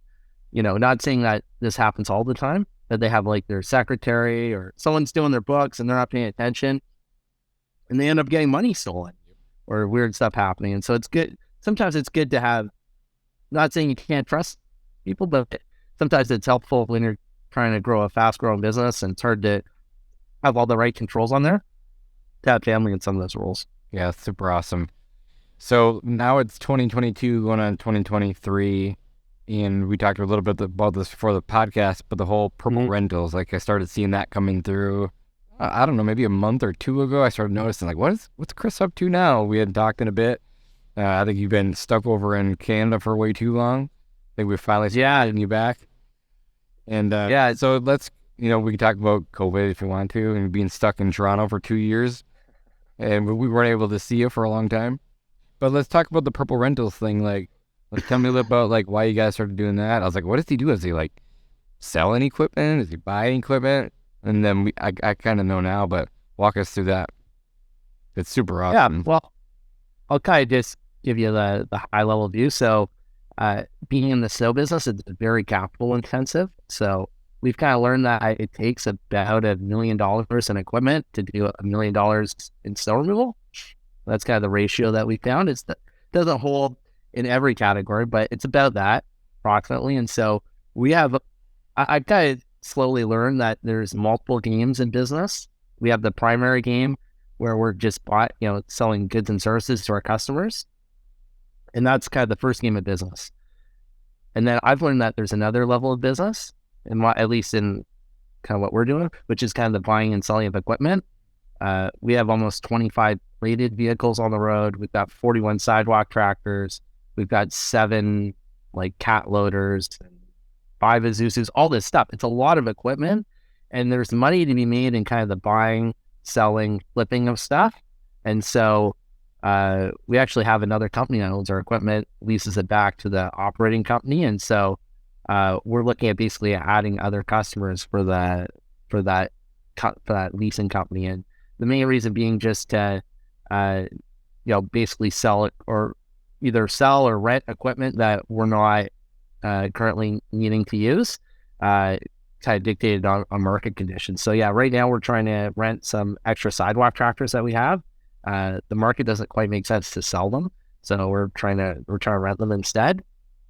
not saying that this happens all the time, that they have like their secretary or someone's doing their books and they're not paying attention, and they end up getting money stolen or weird stuff happening. And so it's good. Sometimes it's good to have, not saying you can't trust people, but sometimes it's helpful when you're trying to grow a fast growing business and it's hard to have all the right controls on there, to have family in some of those roles. Yeah, super awesome. So now it's 2022 going on 2023, and we talked a little bit about this before the podcast, but the whole purple rentals, like, I started seeing that coming through. I don't know, maybe a month or two ago, I started noticing, like, what's Chris up to now? We hadn't talked in a bit. I think you've been stuck over in Canada for way too long. I think we finally started you back. And so let's, we can talk about COVID if you want to, and being stuck in Toronto for 2 years, and we weren't able to see you for a long time. But let's talk about the purple rentals thing. Like tell me a little about like why you guys started doing that. I was like, what does he do? Is he like selling equipment? Is he buying equipment? And then I kind of know now, but walk us through that. It's super awesome. Yeah, well, I'll kind of just give you the high level view. So being in the snow business, it's very capital intensive. So we've kind of learned that it takes about $1 million in equipment to do $1 million in snow removal. That's kind of the ratio that we found. It doesn't hold in every category, but it's about that approximately. And so I've kind of slowly learned that there's multiple games in business. We have the primary game where we're just selling goods and services to our customers. And that's kind of the first game of business. And then I've learned that there's another level of business, at least in kind of what we're doing, which is kind of the buying and selling of equipment. We have almost 25 rated vehicles on the road. We've got 41 sidewalk tractors. We've got 7 cat loaders, 5 Isuzus, all this stuff. It's a lot of equipment, and there's money to be made in kind of the buying, selling, flipping of stuff. And so we actually have another company that owns our equipment, leases it back to the operating company. And so we're looking at basically adding other customers for that leasing company. And the main reason being just to, basically sell it, or either sell or rent equipment that we're not currently needing to use, kind of dictated on market conditions. So yeah, right now we're trying to rent some extra sidewalk tractors that we have. The market doesn't quite make sense to sell them, so we're trying to rent them instead.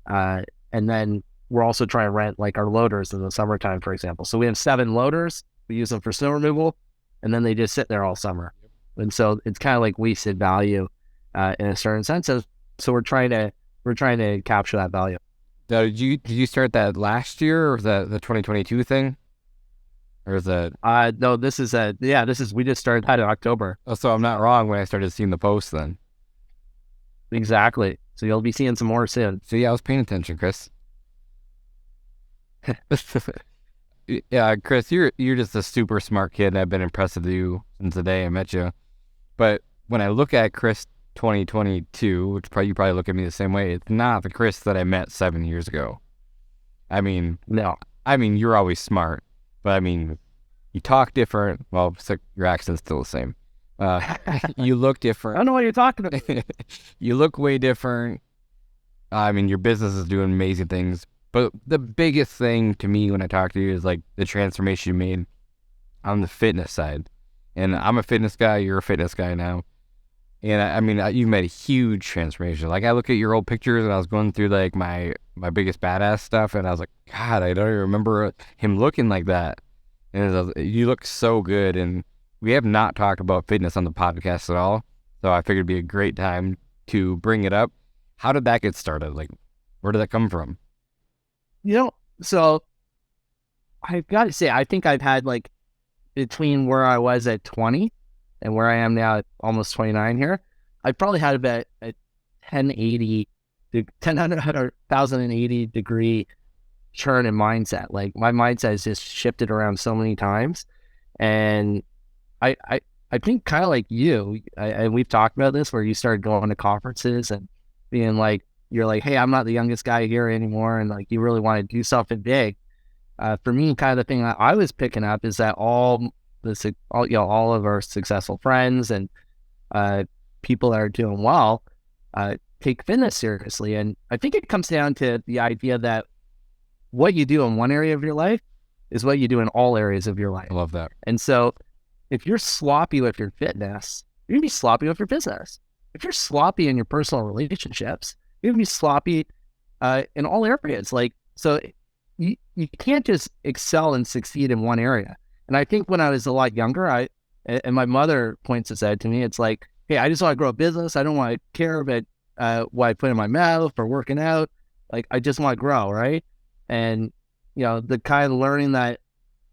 And then we're also trying to rent our loaders in the summertime, for example. So we have 7 loaders. We use them for snow removal, and then they just sit there all summer. And so it's kind of like wasted value in a certain sense. So we're trying to capture that value. Now, did you start that last year, or was that the 2022 thing? Or is that... No, we just started that in October. Oh, so I'm not wrong when I started seeing the posts then. Exactly. So you'll be seeing some more soon. So yeah, I was paying attention, Chris. Yeah, Chris, you're just a super smart kid, and I've been impressed with you since the day I met you. But when I look at Chris 2022, which you probably look at me the same way, it's not the Chris that I met 7 years ago. I mean, no. I mean, you're always smart, but I mean, you talk different. Well, your accent's still the same. You look different. I don't know what you're talking about. You look way different. I mean, your business is doing amazing things. But the biggest thing to me when I talk to you is the transformation you made on the fitness side. And I'm a fitness guy. You're a fitness guy now. And I mean, you made a huge transformation. I look at your old pictures, and I was going through my biggest badass stuff, and I was like, God, I don't even remember him looking like that. And you look so good. And we have not talked about fitness on the podcast at all, so I figured it'd be a great time to bring it up. How did that get started? Where did that come from? So I've got to say, I think I've had between where I was at 20 and where I am now at almost 29 here, I probably had about a 1080 degree turn in mindset. My mindset has just shifted around so many times. And I think kind of like you, and we've talked about this, where you started going to conferences and being you're hey, I'm not the youngest guy here anymore. And you really want to do something big. For me, kind of the thing that I was picking up is that all of our successful friends and people that are doing well take fitness seriously. And I think it comes down to the idea that what you do in one area of your life is what you do in all areas of your life. I love that. And so if you're sloppy with your fitness, you're going to be sloppy with your business. If you're sloppy in your personal relationships, you're going to be sloppy in all areas. So you can't just excel and succeed in one area. And I think when I was a lot younger, and my mother points this out to me, it's hey, I just want to grow a business. I don't want to care about what I put in my mouth or working out. I just want to grow, right? And, the kind of learning that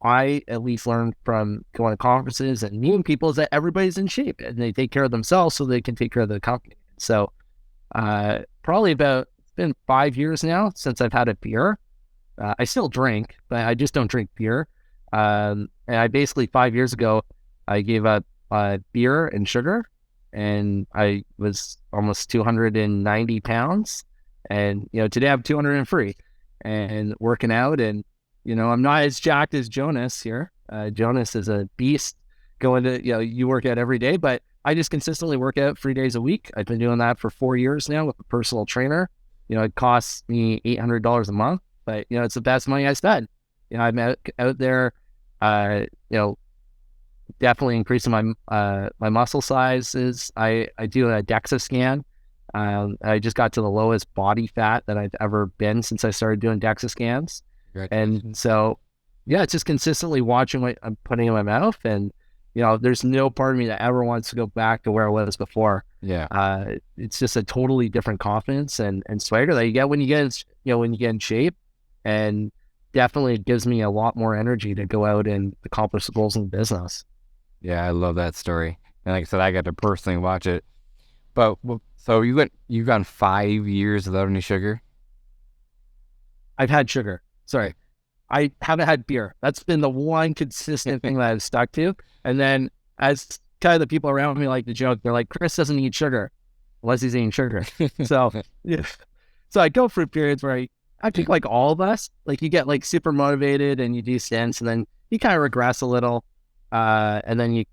I at least learned from going to conferences and meeting people is that everybody's in shape and they take care of themselves so they can take care of the company. So probably it's been 5 years now since I've had a beer. I still drink, but I just don't drink beer. And I basically 5 years ago, I gave up beer and sugar, and I was almost 290 pounds. And, today I'm 203 and working out. And, I'm not as jacked as Jonas here. Jonas is a beast going to, you work out every day, but I just consistently work out 3 days a week. I've been doing that for 4 years now with a personal trainer. It costs me $800 a month, but, it's the best money I spend. I'm out there, definitely increasing my muscle sizes. I do a DEXA scan. I just got to the lowest body fat that I've ever been since I started doing DEXA scans. And so, it's just consistently watching what I'm putting in my mouth. And, there's no part of me that ever wants to go back to where I was before. Yeah. It's just a totally different confidence and swagger that you get when you get, when you get in shape, and definitely it gives me a lot more energy to go out and accomplish the goals in the business. Yeah, I love that story. And like I said, I got to personally watch it. But so you've gone 5 years without any sugar? I've had sugar. Sorry. I haven't had beer. That's been the one consistent thing that I've stuck to. And then as kind of the people around me like to joke, they're like, Chris doesn't eat sugar unless he's eating sugar. So I go through periods where I think like all of us, like you get like super motivated and you do stints and then you kind of regress a little. And then you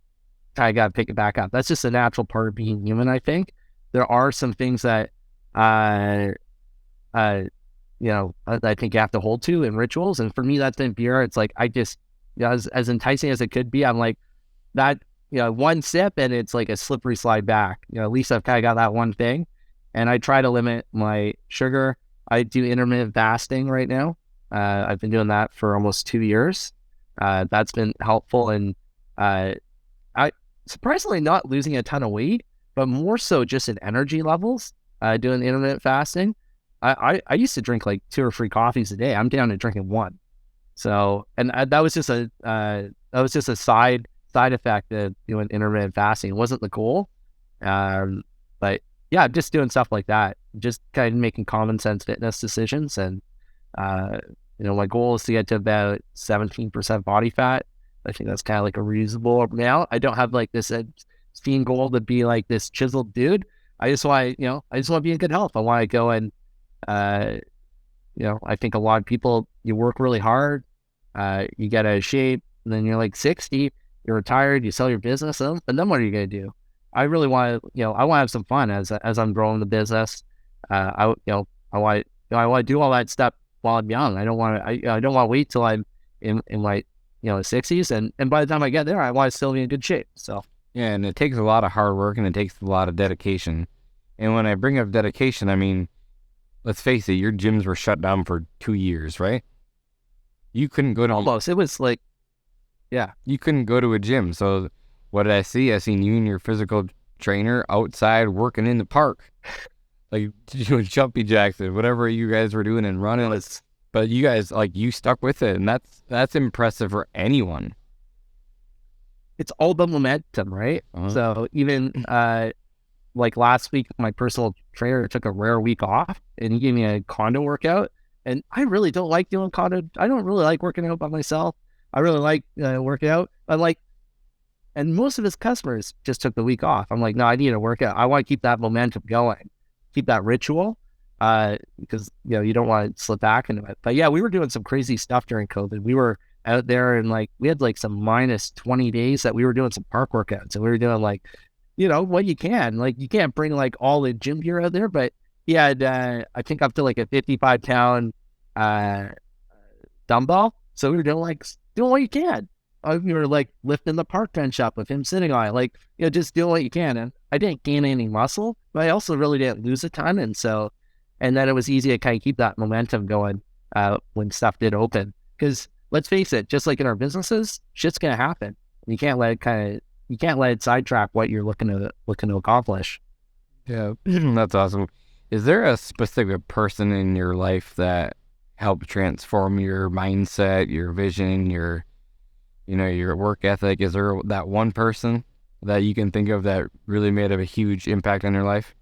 kind of got to pick it back up. That's just a natural part of being human, I think. There are some things that, I think you have to hold to in rituals. And for me, that's in beer. It's like, I just, as enticing as it could be, I'm like that, one sip and it's like a slippery slide back. At least I've kind of got that one thing. And I try to limit my sugar. I do intermittent fasting right now. I've been doing that for almost 2 years. That's been helpful. And I surprisingly not losing a ton of weight, but more so just in energy levels, doing intermittent fasting. I used to drink like 2 or 3 coffees a day. I'm down to drinking 1. So, and that was just a side effect of doing intermittent fasting. It wasn't the goal. But yeah, I'm just doing stuff like that, just kind of making common sense fitness decisions. And, my goal is to get to about 17% body fat. I think that's kind of like a reasonable amount. I don't have like this esteemed goal to be like this chiseled dude. I just want to be in good health. I want to go and, I think a lot of people, you work really hard, you get out of shape, and then you're like 60, you're retired, you sell your business, and then what are you going to do? I really want to, I want to have some fun as I'm growing the business. I want to do all that stuff while I'm young. I don't want to wait till I'm in my 60s, and by the time I get there, I want to still be in good shape. So yeah, and it takes a lot of hard work and it takes a lot of dedication. And when I bring up dedication, I mean, let's face it, your gyms were shut down for 2 years, right? You couldn't go to almost. It was like, yeah, you couldn't go to a gym. So what did I see? I seen you and your physical trainer outside working in the park, like doing jumpy jacks and whatever you guys were doing and running. But you guys, like, you stuck with it, and that's impressive for anyone. It's all about momentum, right? Uh-huh. So even like last week, my personal trainer took a rare week off, and he gave me a condo workout. And I really don't like doing condo. I don't really like working out by myself. I really like working out. And most of his customers just took the week off. I'm like, no, I need to work out. I want to keep that momentum going, keep that ritual, because you don't want to slip back into it. But yeah, we were doing some crazy stuff during COVID. We were out there and like we had like some minus 20 days that we were doing some park workouts, and we were doing like, what you can. Like you can't bring like all the gym gear out there, but he had I think up to like a 55-pound dumbbell. So we were doing what you can. We were like lifting the park bench up with him sitting on it, like, just doing what you can. And I didn't gain any muscle, but I also really didn't lose a ton. And then it was easy to kind of keep that momentum going when stuff did open. Because let's face it, just like in our businesses, shit's gonna happen. You can't let it sidetrack what you're looking to accomplish. Yeah, that's awesome. Is there a specific person in your life that helped transform your mindset, your vision, your work ethic? Is there that one person that you can think of that really made a huge impact on your life?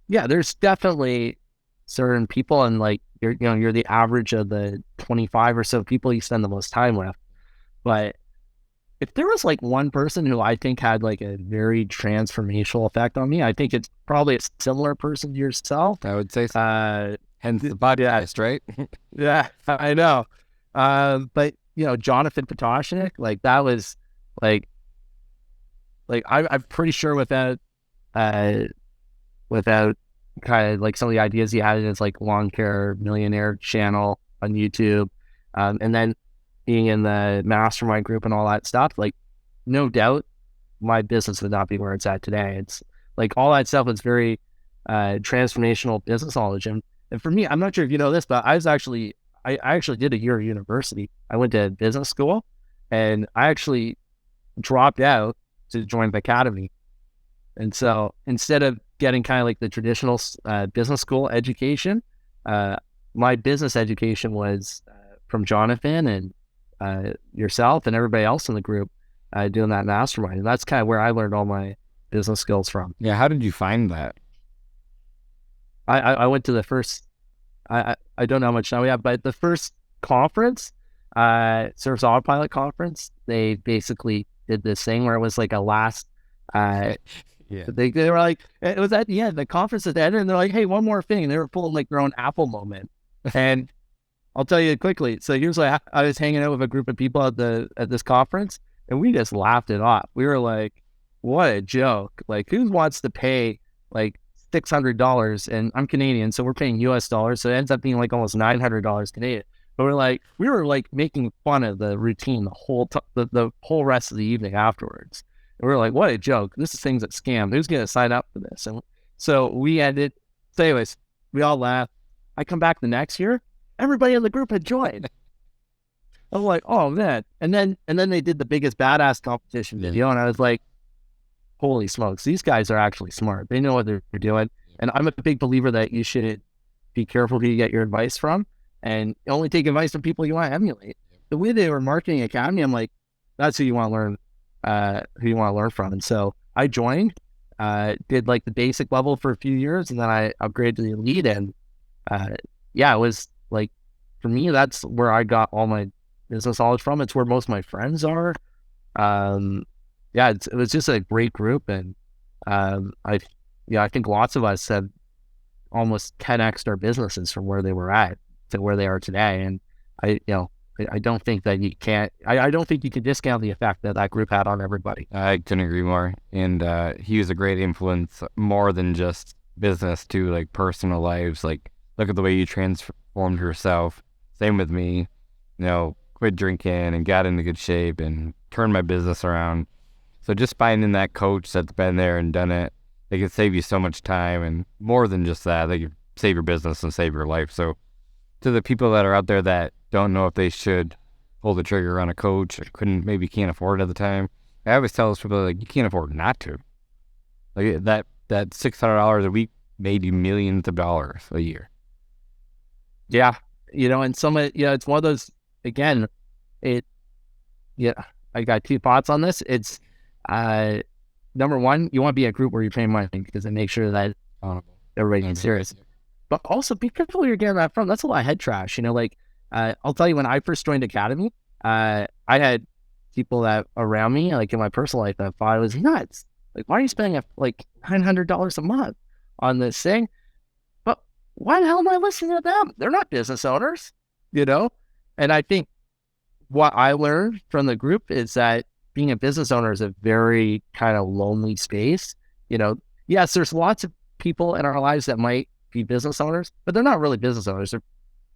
There's definitely certain people, and like you're the average of the 25 or so people you spend the most time with. But if there was like one person who I think had like a very transformational effect on me, I think it's probably a similar person to yourself. I would say so. Hence the podcast, right? Yeah, I know. But Jonathan Potoshnik, like that was like I'm pretty sure without kind of like some of the ideas he had in his like lawn care millionaire channel, on YouTube, and then being in the mastermind group and all that stuff, like no doubt my business would not be where it's at today. It's like all that stuff was very transformational business knowledge. And for me, I'm not sure if you know this, but I actually did a year of university. I went to business school, and I actually dropped out to join the academy. And so instead of getting kind of like the traditional business school education, my business education was from Jonathan and yourself and everybody else in the group doing that mastermind. And that's kind of where I learned all my business skills from. Yeah. How did you find that? I went to the first, I don't know how much time we have, but the first conference, Service Autopilot conference, they basically did this thing where it was like a last, Yeah. they were like, it was at the end, the conference at the end, and they're like, hey, one more thing. And they were pulling like their own Apple moment. And I'll tell you quickly. So here's like, I was hanging out with a group of people at this conference, and we just laughed it off. We were like, what a joke. Like, who wants to pay like $600? And I'm Canadian, so we're paying US dollars. So it ends up being like almost $900 Canadian. But we were like making fun of the routine the whole rest of the evening afterwards. And we were like, what a joke. This thing's a scam. Who's going to sign up for this? And so we ended. So anyways, we all laughed. I come back the next year. Everybody in the group had joined. I was like, oh man. And then they did the biggest badass competition video. And I was like, holy smokes, these guys are actually smart. They know what they're doing. And I'm a big believer that you should be careful who you get your advice from, and only take advice from people you want to emulate. The way they were marketing Academy, I'm like, that's who you want to learn from. And so I joined, did like the basic level for a few years, and then I upgraded to the elite. And it was like, for me, that's where I got all my business knowledge from. It's where most of my friends are. It was just a great group. And I think lots of us have almost 10x'd our businesses from where they were at to where they are today. And I don't think that you can't, I don't think you can discount the effect that group had on everybody. I couldn't agree more. And he was a great influence, more than just business, to like personal lives. Like, look at the way you transformed yourself. Same with me, quit drinking and got into good shape and turned my business around. So just finding that coach that's been there and done it, they can save you so much time, and more than just that, they can save your business and save your life. So to the people that are out there that don't know if they should pull the trigger on a coach, or can't afford it at the time, I always tell those people, like, you can't afford not to. Like that $600 a week made you millions of dollars a year. Yeah. And it's one of those, again, I got two thoughts on this. It's, number one, you want to be a group where you're paying money, because it makes sure that everybody's serious. But also be careful where you're getting that from. That's a lot of head trash. I'll tell you, when I first joined Academy, I had people that around me, like in my personal life, that thought I was nuts. Like, why are you spending like $900 a month on this thing? But why the hell am I listening to them? They're not business owners, And I think what I learned from the group is that being a business owner is a very kind of lonely space. Yes, there's lots of people in our lives that might be business owners, but they're not really business owners. They're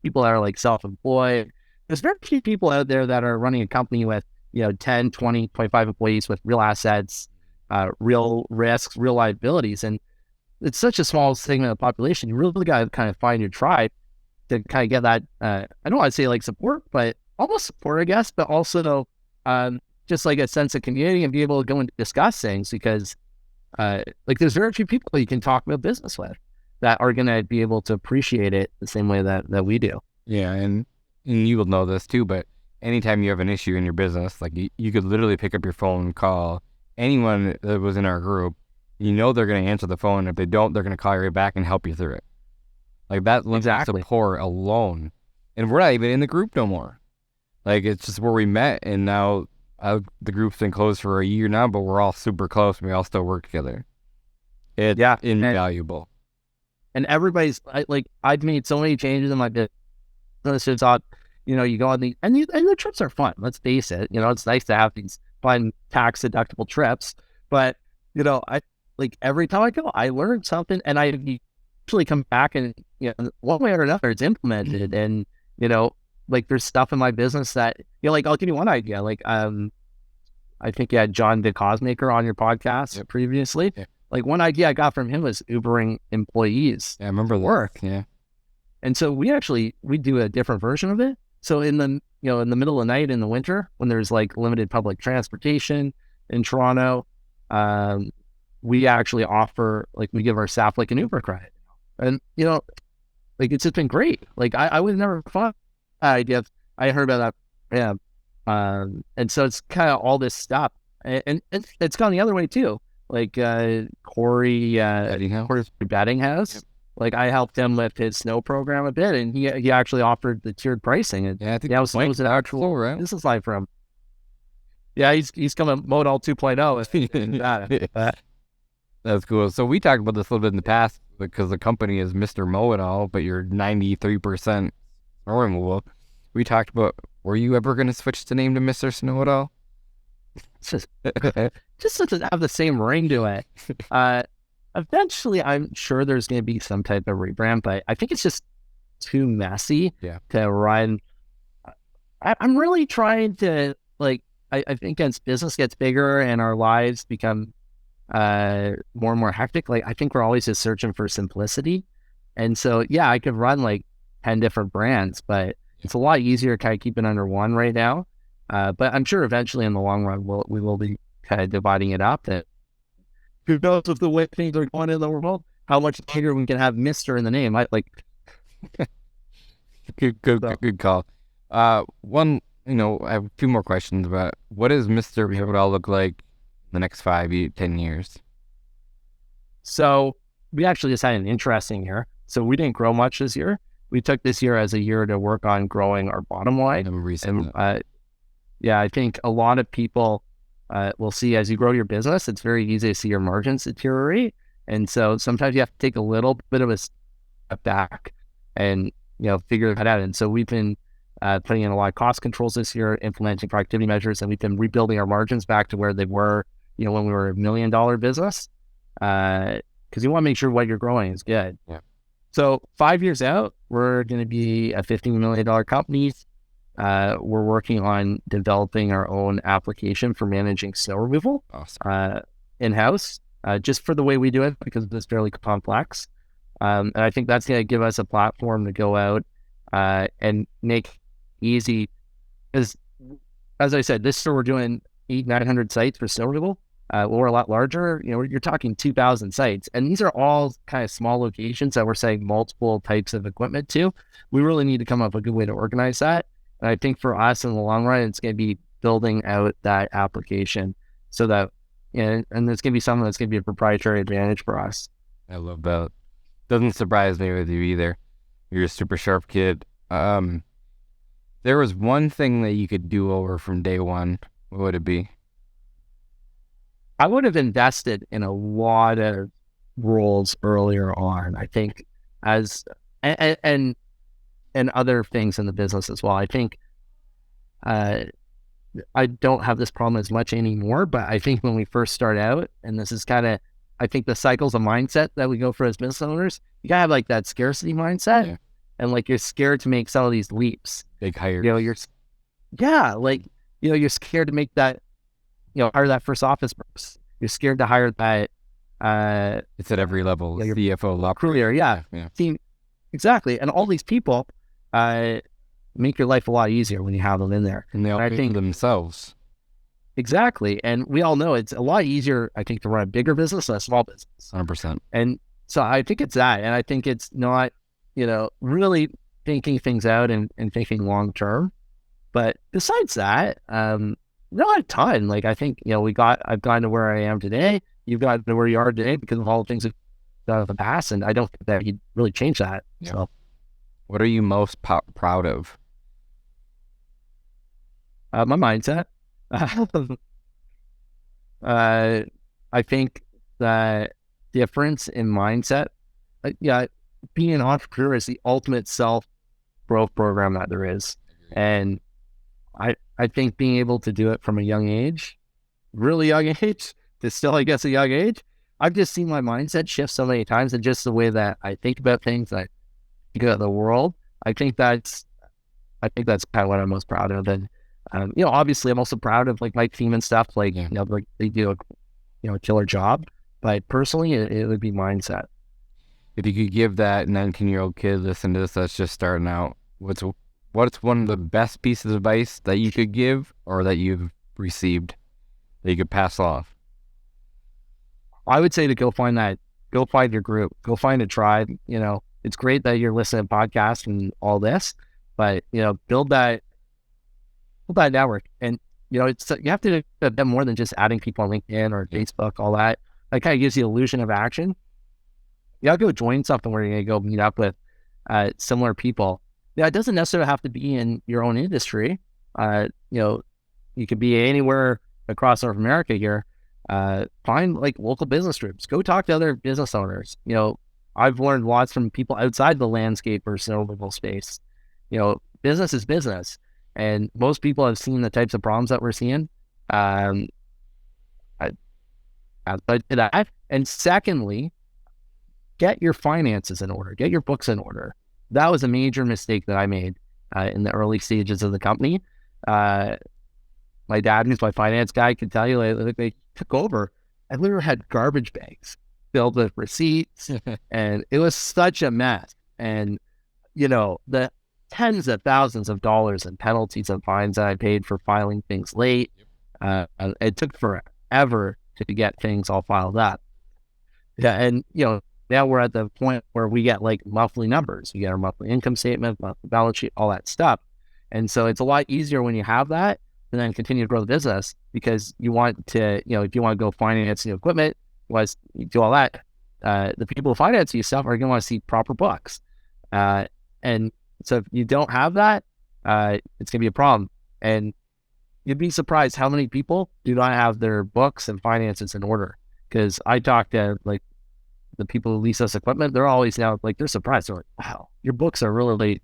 people that are like self-employed. There's very few people out there that are running a company with, 10, 20, 25 employees with real assets, real risks, real liabilities. And it's such a small segment of the population. You really got to kind of find your tribe to kind of get that, I don't want to say like support, but almost support, I guess, but also just like a sense of community, and be able to go and discuss things, because there's very few people you can talk about business with that are going to be able to appreciate it the same way that we do. Yeah. And you will know this too, but anytime you have an issue in your business, like you could literally pick up your phone and call anyone that was in our group. They're going to answer the phone. If they don't, they're going to call you right back and help you through it. Like that Exactly. support alone. And we're not even in the group no more. Like, it's just where we met, and now the group's been closed for a year now, but we're all super close, and we all still work together. It's invaluable. And everybody's I've made so many changes in my business. It's odd, you go on and the trips are fun. Let's face it. It's nice to have these fun tax deductible trips, but I every time I go, I learn something, and I usually come back and one way or another it's implemented, and like there's stuff in my business that, like I'll give you one idea. Like, I think you had John DeCosmaker on your podcast previously. Yeah. Like one idea I got from him was Ubering employees. Yeah, I remember work. Yeah. And so we do a different version of it. So in the middle of the night in the winter, when there's like limited public transportation in Toronto, we actually offer, like, we give our staff like an Uber credit. And, like it's just been great. Like I would have never thought that idea. I heard about that. Yeah. And so it's kind of all this stuff. And it's gone the other way too. Like Corey Bettinghouse. Yep. Like I helped him with his snow program a bit, and he actually offered the tiered pricing. And I think it was an actual right? business line for him. Yeah, he's coming Modal 2.0. That's cool. So we talked about this a little bit in the past because the company is Mr. Mow It All, but you're 93% snow removal. We talked about, were you ever going to switch the name to Mr. Snow It All? Just doesn't have the same ring to it. Eventually, I'm sure there's going to be some type of rebrand, but I think it's just too messy to run. I'm really trying to, like, I think as business gets bigger and our lives become more and more hectic, like I think we're always just searching for simplicity. And so, yeah, I could run like 10 different brands, but it's a lot easier to kind of keep it under one right now. But I'm sure eventually in the long run, we will be kind of dividing it up. That who knows if the way things are going in the world, how much bigger we can have Mr. in the name. I like. Good call. I have a few more questions about what does Mr. Mow It All look like the next 10 years? So we actually just had an interesting year. So we didn't grow much this year. We took this year as a year to work on growing our bottom line. I think a lot of people will see, as you grow your business, it's very easy to see your margins deteriorate. And so sometimes you have to take a little bit of a step back and, figure that out. And so we've been putting in a lot of cost controls this year, implementing productivity measures, and we've been rebuilding our margins back to where they were, when we were $1 million business. Because you want to make sure what you're growing is good. Yeah. So 5 years out, we're going to be a $15 million company. We're working on developing our own application for managing snow removal in-house, just for the way we do it, because it's fairly complex. And I think that's going to give us a platform to go out and make easy. Because, as I said, this year we're doing 800-900 sites for snow removal. We're a lot larger. You're talking 2,000 sites, and these are all kind of small locations that we're saying multiple types of equipment to. We really need to come up with a good way to organize that. And I think for us in the long run, it's going to be building out that application so that, and there's going to be something that's going to be a proprietary advantage for us. I love that. Doesn't surprise me with you either. You're a super sharp kid. There was one thing that you could do over from day one. What would it be? I would have invested in a lot of roles earlier on, I think, and other things in the business as well. I think I don't have this problem as much anymore, but I think when we first start out, and this is kind of, I think the cycles of mindset that we go for as business owners, you gotta have like that scarcity mindset, and like you're scared to make some of these leaps. Big hires. You're scared to make that, hire that first office person. You're scared to hire that. It's at every level. CFO, career, team, exactly. And all these people make your life a lot easier when you have them in there. And they all pay for themselves. Exactly. And we all know it's a lot easier, I think, to run a bigger business than a small business. 100%. And so I think it's that. And I think it's not, really thinking things out and thinking long term. But besides that, not a ton. Like I think, I've gotten to where I am today. You've gotten to where you are today because of all the things that done in the past. And I don't think that you'd really change that. Yeah. So, what are you most proud of? My mindset. I think the difference in mindset, being an entrepreneur is the ultimate self-growth program that there is. And I think being able to do it from a young age, really young age, to still, I guess, a young age, I've just seen my mindset shift so many times, and just the way that I think about things, I think about the world. I think that's I think that's kind of what I'm most proud of. And, obviously I'm also proud of like my team and stuff, like, like they do a killer job, but personally it would be mindset. If you could give that 19-year-old kid listen to this that's just starting out, what's one of the best pieces of advice that you could give or that you've received that you could pass off? I would say to go find your group, go find a tribe. It's great that you're listening to podcasts and all this, but build that network. And you have to do more than just adding people on LinkedIn or Facebook, all that. That kind of gives you the illusion of action. You gotta go join something where you're gonna go meet up with similar people. It doesn't necessarily have to be in your own industry. You could be anywhere across North America here. Find like local business groups. Go talk to other business owners. I've learned lots from people outside the landscape or snowmobile space. Business is business, and most people have seen the types of problems that we're seeing. And secondly, get your finances in order. Get your books in order. That was a major mistake that I made in the early stages of the company. My dad, who's my finance guy, could tell you, like, they took over. I literally had garbage bags filled with receipts, and it was such a mess. And, the tens of thousands of dollars in penalties and fines that I paid for filing things late. It took forever to get things all filed up. Yeah, and, now we're at the point where we get like monthly numbers. You get our monthly income statement, monthly balance sheet, all that stuff. And so it's a lot easier when you have that and then continue to grow the business, because you want to, if you want to go finance new equipment, you do all that. The people who finance you stuff are going to want to see proper books. And so if you don't have that, it's going to be a problem. And you'd be surprised how many people do not have their books and finances in order. Because I talk to like the people who lease us equipment, they're always now like, they're surprised. They're like, wow, your books are really,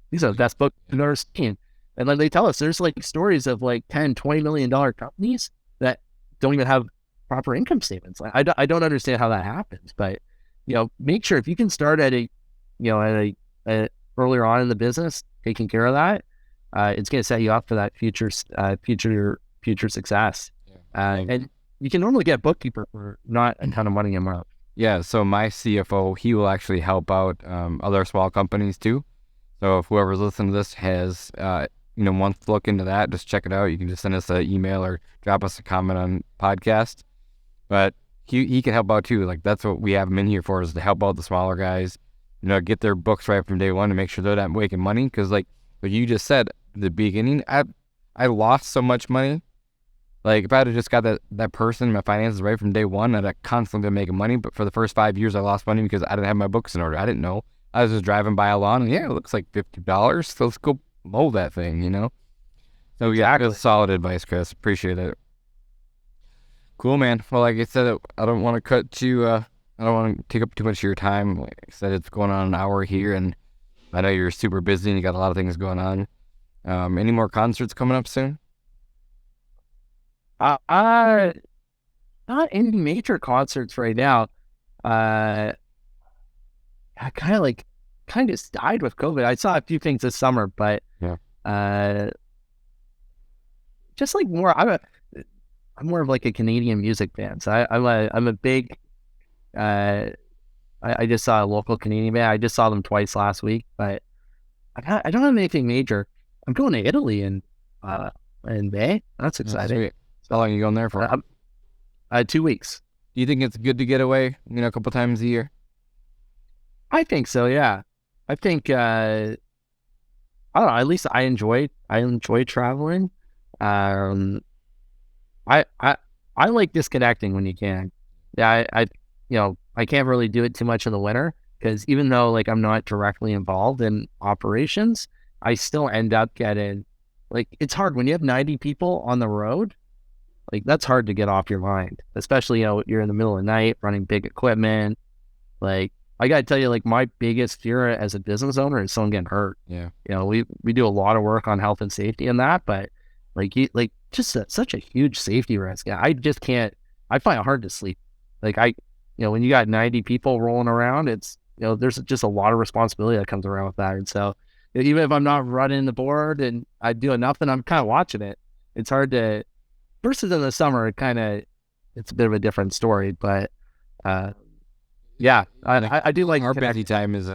these are the best books I've ever seen. And then they tell us there's like stories of like $10-20 million companies that don't even have proper income statements. Like, I don't understand how that happens, but make sure if you can start at a earlier on in the business, taking care of that, it's going to set you up for that future success. And you can normally get a bookkeeper for not a ton of money a month. Yeah, so my CFO, he will actually help out other small companies too. So if whoever's listening to this has, wants to look into that, just check it out. You can just send us an email or drop us a comment on podcast. But he can help out too. Like, that's what we have him in here for, is to help out the smaller guys, get their books right from day one to make sure they're not making money. Because like what you just said at the beginning, I lost so much money. Like, if I had just got that person, my finances right from day one, I'd have constantly been making money. But for the first 5 years, I lost money because I didn't have my books in order. I didn't know. I was just driving by a lawn, and it looks like $50. So let's go mow that thing, So yeah, exactly. Solid advice, Chris. Appreciate it. Cool, man. Well, like I said, I don't want to cut you. I don't want to take up too much of your time. Like I said, it's going on an hour here, and I know you're super busy and you got a lot of things going on. Any more concerts coming up soon? Not any major concerts right now. I kind of just died with COVID. I saw a few things this summer, but just like more. I'm more of like a Canadian music fan. So I'm a big. I just saw a local Canadian band. I just saw them twice last week, but I don't have anything major. I'm going to Italy in May. That's exciting. That's how long are you going there for? 2 weeks. Do you think it's good to get away, a couple times a year? I think so, yeah. I think, I don't know, at least I enjoy traveling. I like disconnecting when you can. Yeah, I can't really do it too much in the winter, because even though like I'm not directly involved in operations, I still end up getting, like, it's hard when you have 90 people on the road. Like, that's hard to get off your mind, especially, you're in the middle of the night running big equipment. Like, I got to tell you, like, my biggest fear as a business owner is someone getting hurt. Yeah. We do a lot of work on health and safety and that, but such a huge safety risk. I just can't, I find it hard to sleep. Like, when you got 90 people rolling around, it's, there's just a lot of responsibility that comes around with that. And so, Even if I'm not running the board and I do nothing, I'm kind of watching it. It's hard to, versus in the summer, it's a bit of a different story, but yeah, I do like our busy time is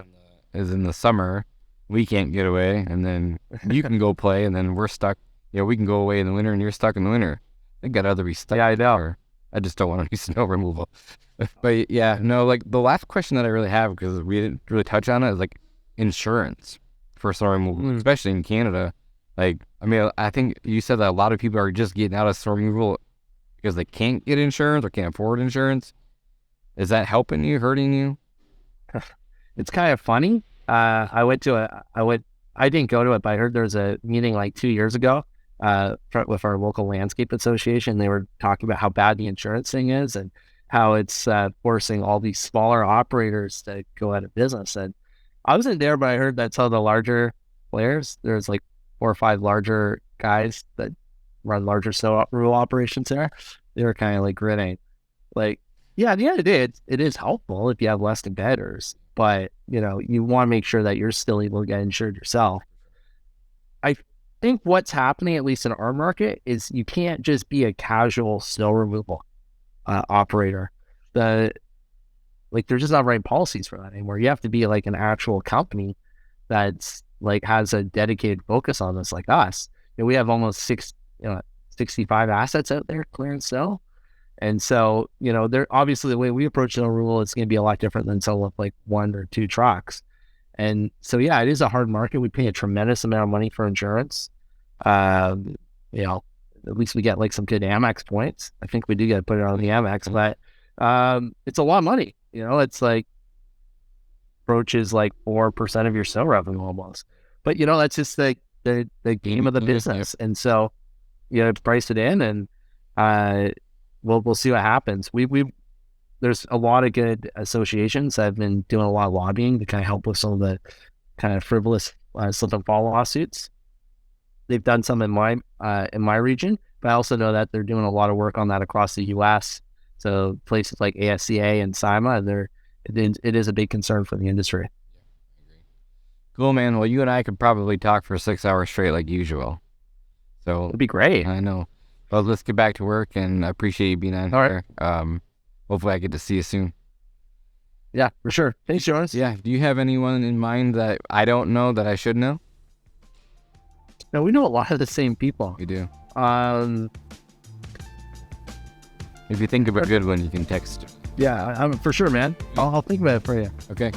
in the summer. We can't get away, and then you can go play, and then we're stuck. We can go away in the winter, and you're stuck in the winter. I think I'd rather be stuck. Yeah, I know. I just don't want to do snow removal. But yeah, no, like the last question that I really have, because we didn't really touch on it, is like insurance for snow removal, especially in Canada. Like, I mean, I think you said that a lot of people are just getting out of snow removal because they can't get insurance or can't afford insurance. Is that helping you, hurting you? It's kind of funny. I didn't go to it, but I heard there's a meeting like 2 years ago with our local landscape association. They were talking about how bad the insurance thing is and how it's forcing all these smaller operators to go out of business. And I wasn't there, but I heard that some of the larger players, there's like 4 or 5 larger guys that run larger snow removal operations there. They were kind of like grinning. Like, yeah, at the end of the day, it is helpful if you have less competitors, but you want to make sure that you're still able to get insured yourself. I think what's happening, at least in our market, is you can't just be a casual snow removal operator. They're just not writing policies for that anymore. You have to be like an actual company that's like has a dedicated focus on this, like us. We have almost 65 assets out there clearing snow. And so, they're obviously the way we approach snow removal, it's going to be a lot different than someone with like 1 or 2 trucks. And so, yeah, it is a hard market. We pay a tremendous amount of money for insurance. At least we get like some good Amex points. I think we do get to put it on the Amex, but it's a lot of money. It's like approaches like 4% of your snow revenue almost. But that's just the game of the business. And so, price it in, and we'll see what happens. There's a lot of good associations that have been doing a lot of lobbying to kind of help with some of the kind of frivolous slip and fall lawsuits. They've done some in my region, but I also know that they're doing a lot of work on that across the U.S. So places like ASCA and SIMA, it is a big concern for the industry. Cool, man. Well, you and I could probably talk for 6 hours straight like usual. So it'd be great. I know. Well, let's get back to work, and I appreciate you being on here. Right. Hopefully I get to see you soon. Yeah, for sure. Thanks, Jonas. Yeah. Do you have anyone in mind that I don't know that I should know? No, we know a lot of the same people. We do. If you think of a good one, you can text. Yeah, for sure, man. I'll think about it for you. Okay.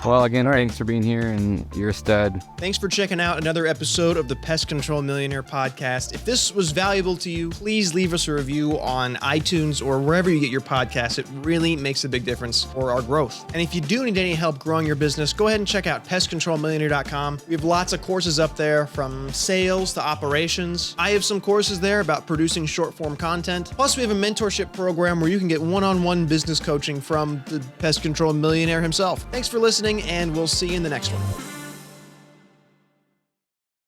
Well, again, thanks for being here, and you're a stud. Thanks for checking out another episode of the Pest Control Millionaire Podcast. If this was valuable to you, please leave us a review on iTunes or wherever you get your podcasts. It really makes a big difference for our growth. And if you do need any help growing your business, go ahead and check out pestcontrolmillionaire.com. We have lots of courses up there, from sales to operations. I have some courses there about producing short-form content. Plus, we have a mentorship program where you can get one-on-one business coaching from the Pest Control Millionaire himself. Thanks for listening, and we'll see you in the next one.